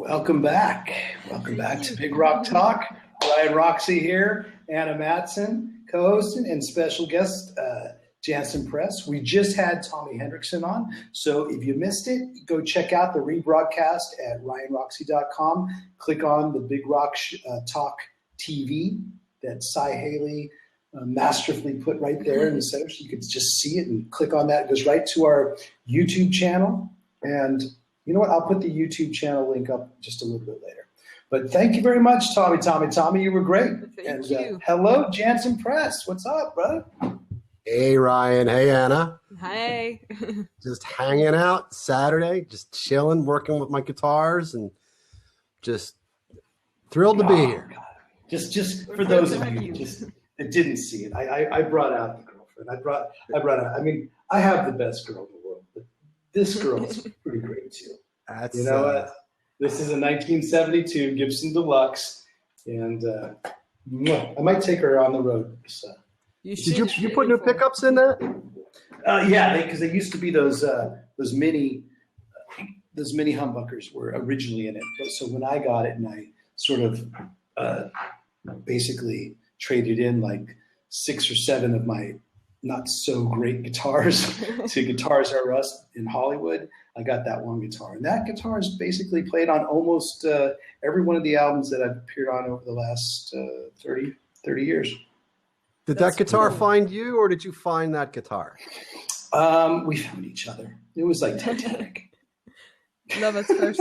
Welcome back. Welcome back to Big Rock Talk. Ryan Roxie here, Anna Mattsson co-hosting, and special guest Jansen Press. We just had Tommy Henriksen on, so if you missed it, go check out the rebroadcast at ryanroxie.com. Click on the Big Rock Talk TV that Cy Haley masterfully put right there in the center, so you could just see it and click on that. It goes right to our YouTube channel. And you know what? I'll put the YouTube channel link up just a little bit later. But thank you very much, Tommy. Tommy, you were great. Thank you. Hello, Jansen Press. What's up, brother? Hey, Ryan. Hey, Anna. Hi. Just hanging out Saturday, just chilling, working with my guitars, and just thrilled to be here. God. Just for those of you that didn't see it, I brought out the girlfriend. I brought out. I mean, I have the best girl in the world, but this girl is pretty great too. That's, you know what? This is a 1972 Gibson Deluxe, and I might take her on the road. So. Did you put new pickups in that? Yeah, because they used to be those mini humbuckers were originally in it. So when I got it, and I sort of basically traded in like 6 or 7 of my not so great guitars to Guitars R Us in Hollywood, I got that one guitar. And that guitar is basically played on almost every one of the albums that I've appeared on over the last 30 years. Did that guitar find you, or did you find that guitar? We found each other. It was like Titanic. Love at first.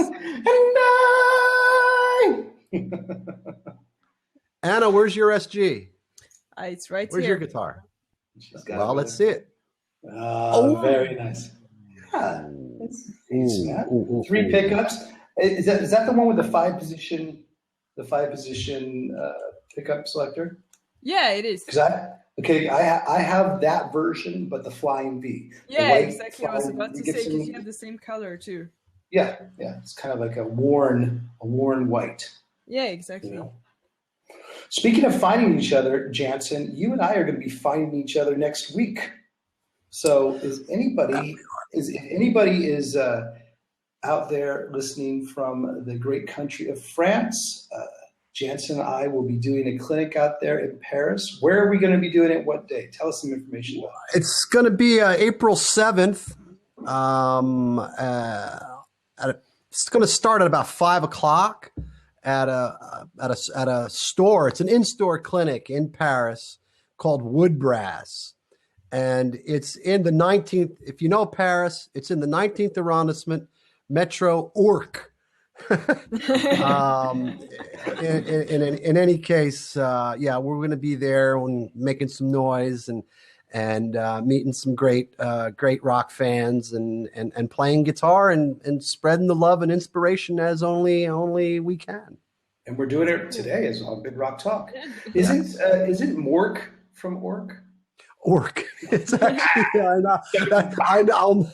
Anna, where's your SG? It's right Where's here. your guitar? Well, let's see it. Very nice. Yeah. Ooh, 3 pickups. Is that the one with the 5-position pickup selector? Yeah, it is. Because I have that version, but the Flying V. Yeah, exactly. I was about to say because you have the same color too. Yeah. It's kind of like a worn white. Yeah, exactly. You know? Speaking of finding each other, Jansen, you and I are going to be finding each other next week. So if anybody is out there listening from the great country of France, Jansen and I will be doing a clinic out there in Paris. Where are we going to be doing it? What day? Tell us some information about it. It's going to be April 7th. It's going to start at about 5 o'clock at a store. It's an in-store clinic in Paris called Wood Brass. And it's in the 19th, if you know Paris, it's in the 19th arrondissement, Metro Ourcq. In any case, we're going to be there and making some noise and meeting some great rock fans and playing guitar and spreading the love and inspiration as only we can. And we're doing it today as on Big Rock Talk. Isn't Mork from Ourcq? Ourcq. It's actually I know.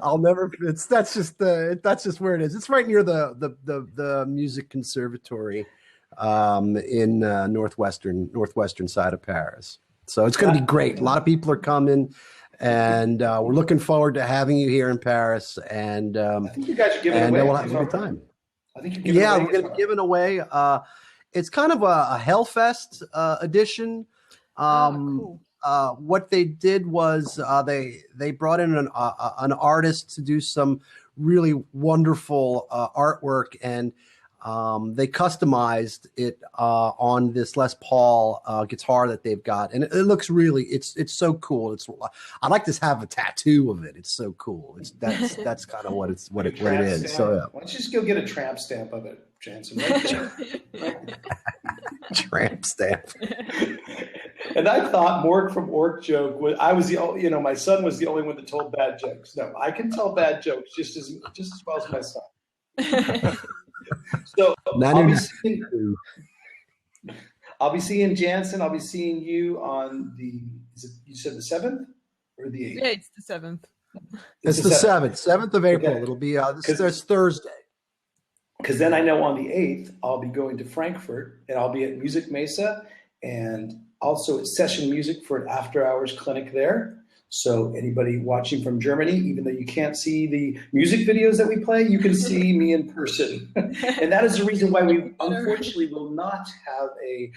I'll never. That's just where it is. It's right near the music conservatory in northwestern side of Paris. So it's going to be great. A lot of people are coming, and we're looking forward to having you here in Paris. And I think you guys are giving away. We'll have a good time. I think you're giving away. We're going to be giving away. It's kind of a Hellfest edition. Cool. What they did was they brought in an artist to do some really wonderful artwork, and they customized it on this Les Paul guitar that they've got, and it looks really it's so cool. I'd like to have a tattoo of it. It's so cool. That's kind of what it is. So yeah. Why don't you just go get a tramp stamp of it, Jansen? Right there. Tramp stamp. And I thought Mork from Ourcq joke was my son was the only one that told bad jokes. No, I can tell bad jokes just as well as my son. So I'll be seeing Jansen. I'll be seeing you on you said the 7th or the 8th? Yeah, it's the 7th. It's the 7th of April. Okay. It'll be this Thursday. Because then I know on the 8th I'll be going to Frankfurt, and I'll be at Music Mesa and also at Session Music for an after-hours clinic there. So anybody watching from Germany, even though you can't see the music videos that we play, you can see me in person. And that is the reason why we unfortunately will not have a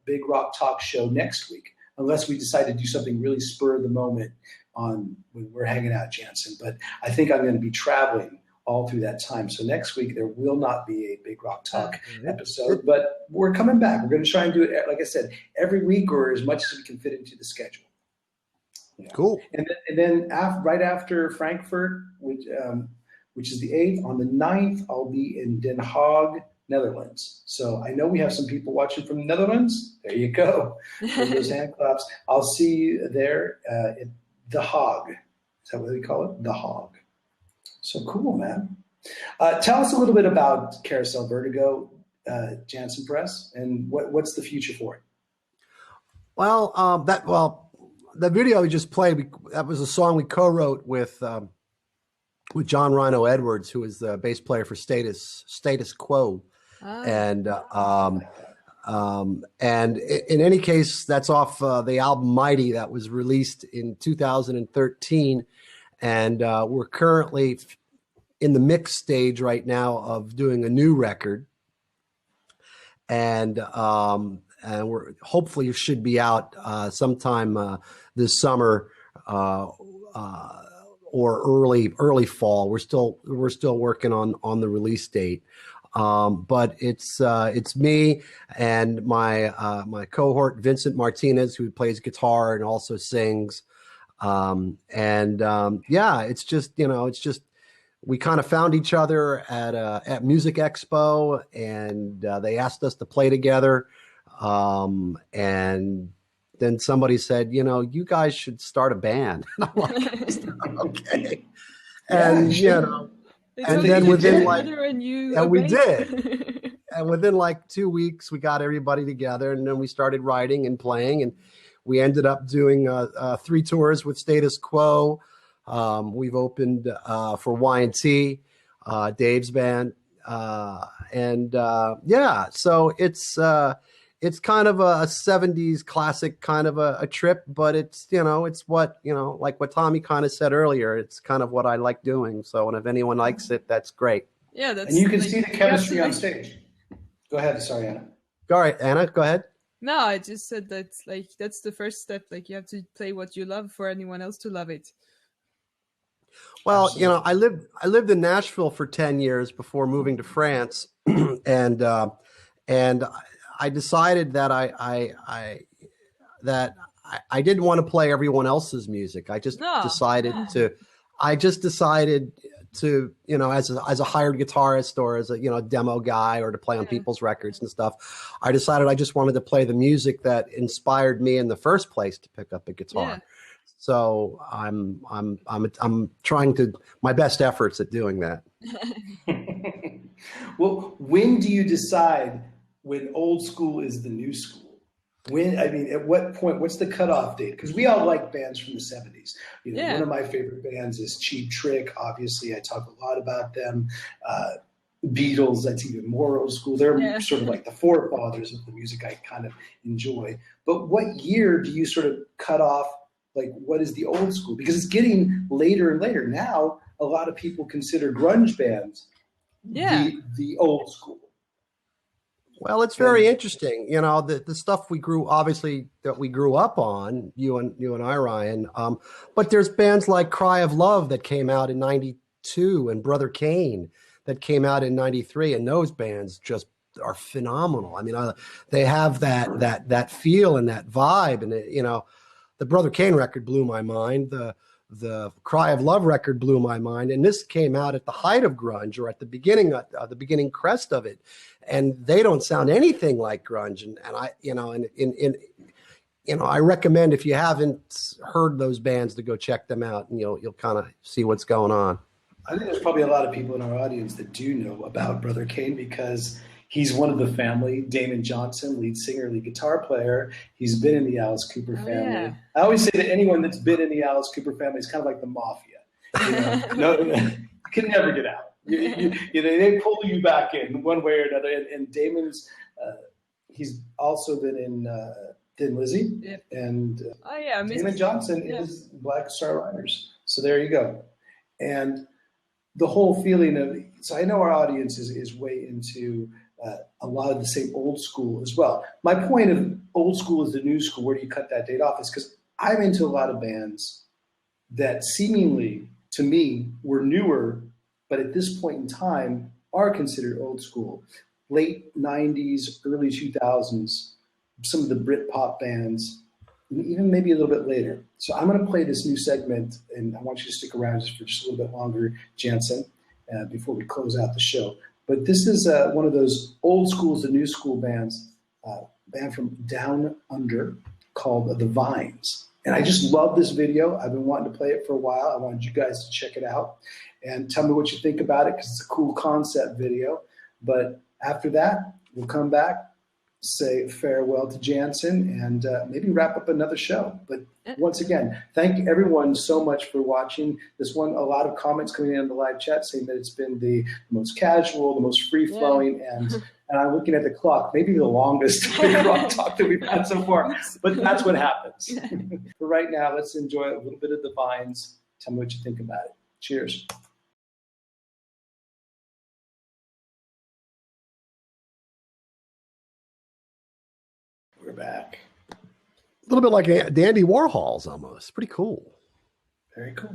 Big Rock Talk show next week, unless we decide to do something really spur of the moment on when we're hanging out, Jansen. But I think I'm going to be traveling all through that time. So next week there will not be a Big Rock Talk episode, but we're coming back. We're going to try and do it, like I said, every week or as much as we can fit into the schedule. Yeah. Cool. And then right after Frankfurt, which is the 8th, on the 9th, I'll be in Den Haag, Netherlands. So I know we have some people watching from the Netherlands. There you go. Those hand claps. I'll see you there at The Haag. Is that what they call it? The Haag. So cool, man. Tell us a little bit about Carousel Vertigo, Jansen Press, and what's the future for it? Well, the video we just played, that was a song we co-wrote with John Rhino Edwards, who is the bass player for Status Quo. Oh. And in any case, that's off the album Mighty that was released in 2013. And we're currently in the mix stage right now of doing a new record. And we're hopefully should be out sometime this summer or early fall. We're still working on the release date. But it's me and my cohort Vincent Martinez, who plays guitar and also sings. It's just we kind of found each other at Music Expo, and they asked us to play together. And then somebody said, you guys should start a band. And I'm like, okay. And and then within we did. And within like 2 weeks, we got everybody together, and then we started writing and playing, and we ended up doing 3 tours with Status Quo. We've opened for Y&T, Dave's band, so it's kind of a 70s classic kind of a trip, but it's what like what Tommy kind of said earlier. It's kind of what I like doing. So, and if anyone likes it, that's great. Yeah, that's. And you can see the chemistry on stage. Go ahead, sorry, Anna. All right, Anna, go ahead. No, I just said that's the first step. Like, you have to play what you love for anyone else to love it. Well, Absolutely. I lived in Nashville for 10 years before moving to France, and I decided that I didn't want to play everyone else's music. I just decided to, as a hired guitarist or as a demo guy or to play on people's records and stuff, I decided I just wanted to play the music that inspired me in the first place to pick up a guitar. Yeah. So I'm trying my best efforts at doing that. Well, when do you decide when old school is the new school? At what point, what's the cutoff date? Because we all like bands from the 70s. One of my favorite bands is Cheap Trick. Obviously, I talk a lot about them. Beatles, that's even more old school. They're sort of like the forefathers of the music I kind of enjoy. But what year do you sort of cut off, like what is the old school? Because it's getting later and later. Now, a lot of people consider grunge bands the old school. Well, it's very interesting. The stuff we grew up on, you and I, Ryan. But there's bands like Cry of Love that came out in '92 and Brother Kane that came out in '93, and those bands just are phenomenal. I mean, they have that feel and that vibe, and the Brother Kane record blew my mind. The Cry of Love record blew my mind, and this came out at the height of grunge, or at the beginning crest of it, and they don't sound anything like grunge. And I recommend, if you haven't heard those bands, to go check them out, and you'll kind of see what's going on. I think there's probably a lot of people in our audience that do know about Brother Kane because he's one of the family. Damon Johnson, lead singer, lead guitar player. He's been in the Alice Cooper family. Yeah. I always say that anyone that's been in the Alice Cooper family is kind of like the mafia. You can never get out. They pull you back in one way or another. And Damon's, he's also been in Thin Lizzy, Yep. and Oh yeah, Damon Johnson is Black Star Riders. So there you go. And the whole feeling of, so I know our audience is way into a lot of the same old school as well. My point of old school is the new school, where do you cut that date off, is because I'm into a lot of bands that seemingly, to me, were newer, but at this point in time are considered old school. Late 90s, early 2000s, some of the Britpop bands, even maybe a little bit later. So I'm going to play this new segment, and I want you to stick around just for just a little bit longer, Jansen, before we close out the show. But this is one of those old schools to new school bands, band from Down Under called The Vines. And I just love this video. I've been wanting to play it for a while. I wanted you guys to check it out and tell me what you think about it, because it's a cool concept video. But after that, we'll come back, say farewell to Jansen, and maybe wrap up another show. But once again, thank everyone so much for watching this one. A lot of comments coming in the live chat saying that it's been the most casual, the most free-flowing, and I'm looking at the clock, maybe the longest big rock talk that we've had so far. But that's what happens. For right now, let's enjoy a little bit of the Vines. Tell me what you think about it. Cheers. We're back. A little bit like Dandy Warhol's almost. Pretty cool. Very cool.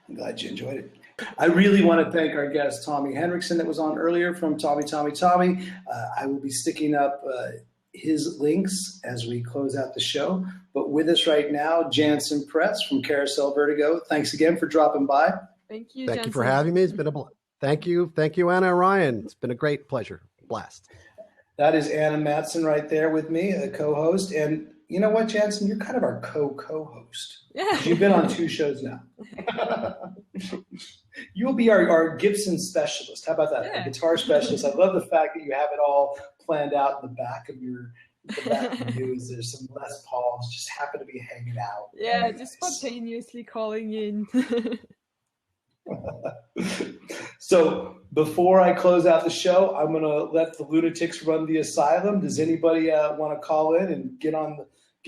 I'm glad you enjoyed it. I really want to thank our guest, Tommy Henriksen, that was on earlier from Tommy. I will be sticking up his links as we close out the show. But with us right now, Jansen Press from Carousel Vertigo. Thanks again for dropping by. Thank you, Thank you for having me. It's been a thank you, Anna and Ryan. It's been a great pleasure. Blast. That is Anna Mattsson right there with me, a co-host. And you know what, Jansen? You're kind of our co-host. Yeah. You've been on 2 shows now. You'll be our Gibson specialist. How about that? Yeah. A guitar specialist. I love the fact that you have it all planned out in the back of you. There's some Les Pauls just happen to be hanging out. Yeah, Very just nice. spontaneously calling in. So before I close out the show, I'm going to let the lunatics run the asylum. Does anybody want to call in and get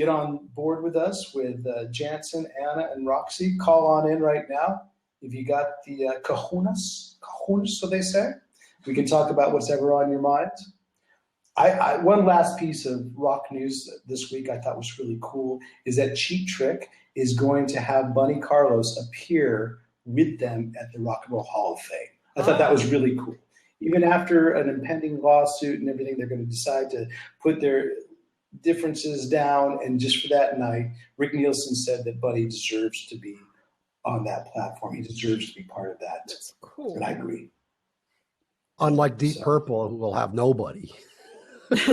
on board with us with Jansen, Anna, and Roxie? Call on in right now. If you got the cojones, so they say, we can talk about what's ever on your mind. One last piece of rock news this week I thought was really cool is that Cheap Trick is going to have Bunny Carlos appear with them at the Rock and Roll Hall of Fame. I thought that was really cool. Even after an impending lawsuit and everything, they're going to decide to put their differences down. And just for that night, Rick Nielsen said that Buddy deserves to be on that platform. He deserves to be part of that. That's cool. And I agree. Unlike Deep Purple, who will have nobody. Because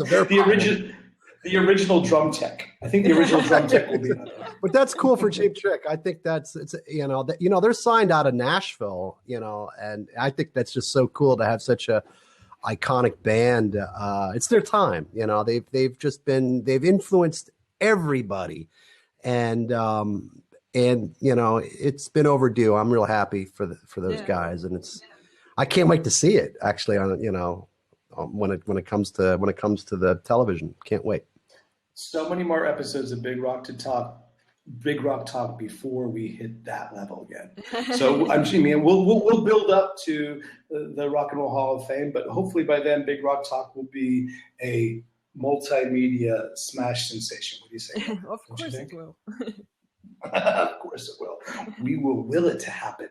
of their the original drum tech. I think the original drum tech will be on there. But that's cool for Cheap Trick. I think it's they're signed out of Nashville, and I think that's just so cool to have such a iconic band. It's their time, they've influenced everybody, and it's been overdue. I'm real happy for those guys, and I can't wait to see it actually on when it comes to the television. Can't wait. So many more episodes of Big Rock Talk before we hit that level again. So we'll build up to the Rock and Roll Hall of Fame, but hopefully by then Big Rock Talk will be a multimedia smash sensation. What do you say? Of course it will. Of course it will. We will will it to happen.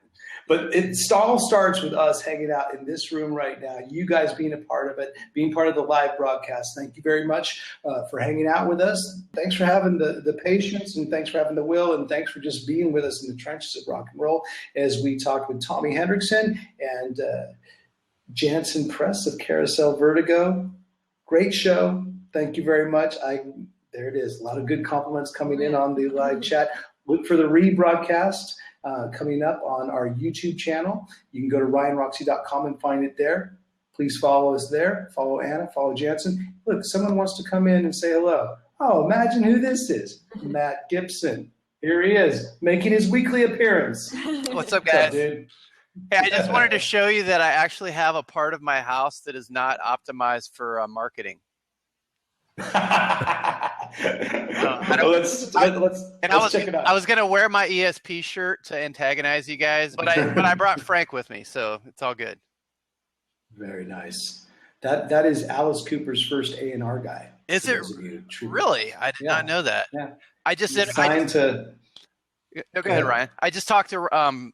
But it all starts with us hanging out in this room right now, you guys being a part of it, being part of the live broadcast. Thank you very much for hanging out with us. Thanks for having the patience, and thanks for having the will, and thanks for just being with us in the trenches of rock and roll as we talked with Tommy Henriksen and Jansen Press of Carousel Vertigo. Great show. Thank you very much. There it is. A lot of good compliments coming in on the live chat. Look for the rebroadcast coming up on our YouTube channel. You can go to ryanroxie.com and find it there. Please follow us there. Follow Anna. Follow Jansen. Look, someone wants to come in and say hello. Oh, imagine who this is. Matt Gibson. Here he is, making his weekly appearance. What's up, guys? Dude? Hey, I just wanted to show you that I actually have a part of my house that is not optimized for marketing. Let's check it out. I was gonna wear my ESP shirt to antagonize you guys, but I brought Frank with me, so it's all good. Very nice. That is Alice Cooper's first A&R guy. Is it really? I did not know that. Yeah. I just said signed to. No, go ahead, Ryan. I just talked to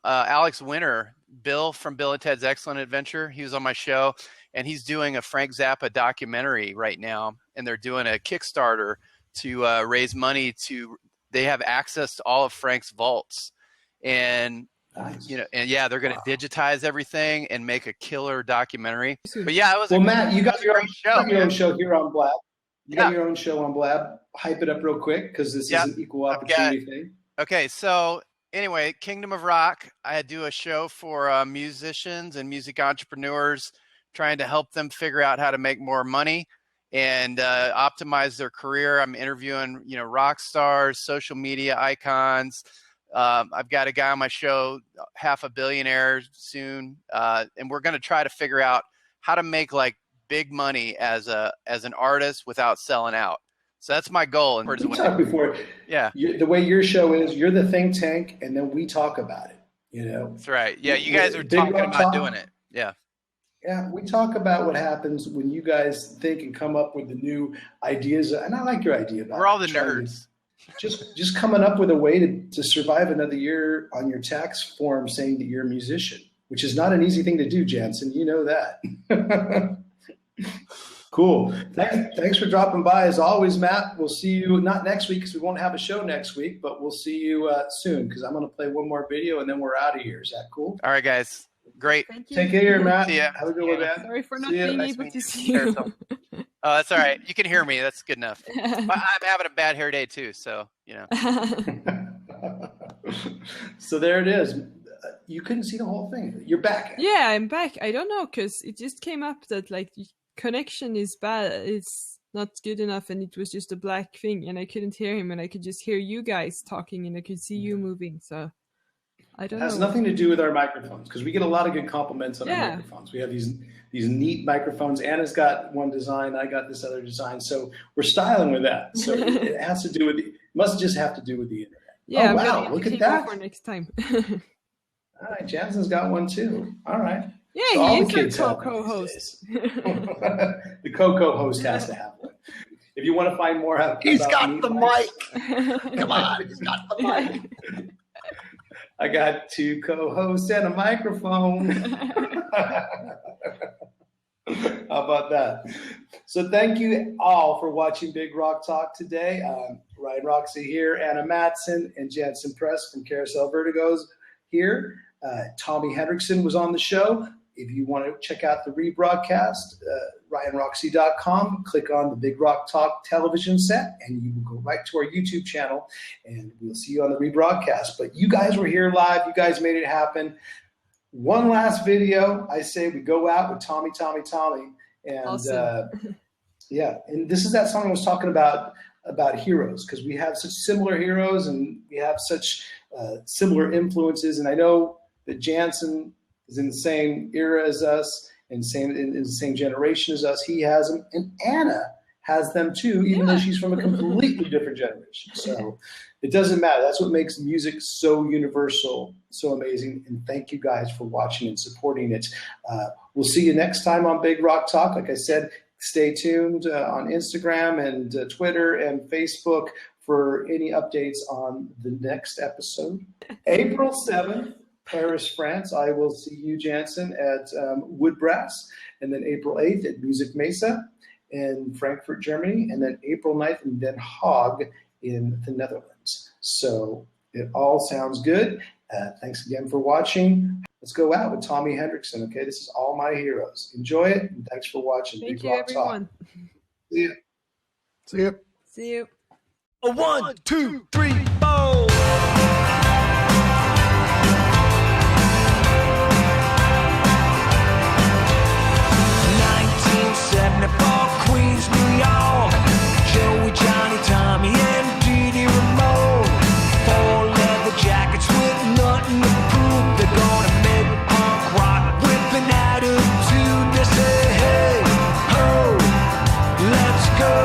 Alex Winter, Bill from Bill and Ted's Excellent Adventure. He was on my show, and he's doing a Frank Zappa documentary right now, and they're doing a Kickstarter to raise money to. They have access to all of Frank's vaults, and nice. They're going to digitize everything and make a killer documentary. But yeah, it was. Well, Matt, you got your own show here on Blab. You got Yeah. your own show on Blab. Hype it up real quick because this is an equal opportunity thing. Okay, so anyway, Kingdom of Rock, I do a show for musicians and music entrepreneurs, trying to help them figure out how to make more money and optimize their career. I'm interviewing, rock stars, social media icons. I've got a guy on my show, half a billionaire soon, and we're going to try to figure out how to make like big money as an artist without selling out. So that's my goal. We talked before. Yeah. The way your show is, you're the think tank, and then we talk about it. That's right. Yeah, you guys are talking about doing it. Yeah. Yeah, we talk about what happens when you guys think and come up with the new ideas. And I like your idea about We're all the nerds. Just coming up with a way to survive another year on your tax form saying that you're a musician, which is not an easy thing to do, Jansen. You know that. Cool. Thanks for dropping by. As always, Matt, we'll see you not next week because we won't have a show next week, but we'll see you soon because I'm going to play one more video and then we're out of here. Is that cool? All right, guys. Great. Thank you. Take care, Matt. See ya. Have a good one, man. Sorry for not See ya. being Nice able to meeting see you. you. Oh, that's all right. You can hear me. That's good enough. I'm having a bad hair day too, so So there it is. You couldn't see the whole thing. You're back. Yeah, I'm back. I don't know because it just came up that like connection is bad. It's not good enough, and it was just a black thing, and I couldn't hear him, and I could just hear you guys talking, and I could see you moving. So I don't know. It has nothing to do with our microphones because we get a lot of good compliments on our microphones. We have these neat microphones. Anna's got one design. I got this other design. So we're styling with that. So it has to do with must just have to do with the internet. Yeah, oh, wow. Look at that. For next time. All right. Jansen's got one too. All right. Yeah, So all he the is kids our have co-host. The co-host has to have one. If you want to find more out, He's about got me, the mic. Come on, he's got the mic. I got two co-hosts and a microphone. How about that? So thank you all for watching Big Rock Talk today. Ryan Roxie here, Anna Mattsson, and Jansen Press from Carousel Vertigo's here. Tommy Henriksen was on the show. If you want to check out the rebroadcast, ryanroxie.com, click on the Big Rock Talk television set, and you will go right to our YouTube channel, and we'll see you on the rebroadcast. But you guys were here live. You guys made it happen. One last video. I say we go out with Tommy. And Awesome. And this is that song I was talking about heroes, because we have such similar heroes and we have such similar influences. And I know that Jansen is in the same era as us and in the same generation as us. He has them, and Anna has them too, even though she's from a completely different generation. So it doesn't matter. That's what makes music so universal, so amazing. And thank you guys for watching and supporting it. We'll see you next time on Big Rock Talk. Like I said, stay tuned on Instagram and Twitter and Facebook for any updates on the next episode. April 7th, Paris, France. I will see you, Jansen, at Woodbrass. And then April 8th at Music Mesa in Frankfurt, Germany. And then April 9th in Den Haag in the Netherlands. So it all sounds good. Thanks again for watching. Let's go out with Tommy Henriksen. Okay, this is All My Heroes. Enjoy it, and thanks for watching. Thank Big you, Rock everyone. Talk. See ya. See ya. See you. 1, 2, 3, 4. Queens, New York. Joey, Johnny, Tommy, and Dee Ramone. 4 leather jackets with nothing to prove. They're gonna make punk rock with an attitude. They say, hey, ho, let's go.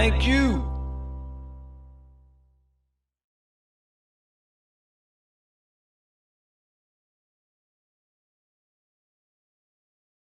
Thank you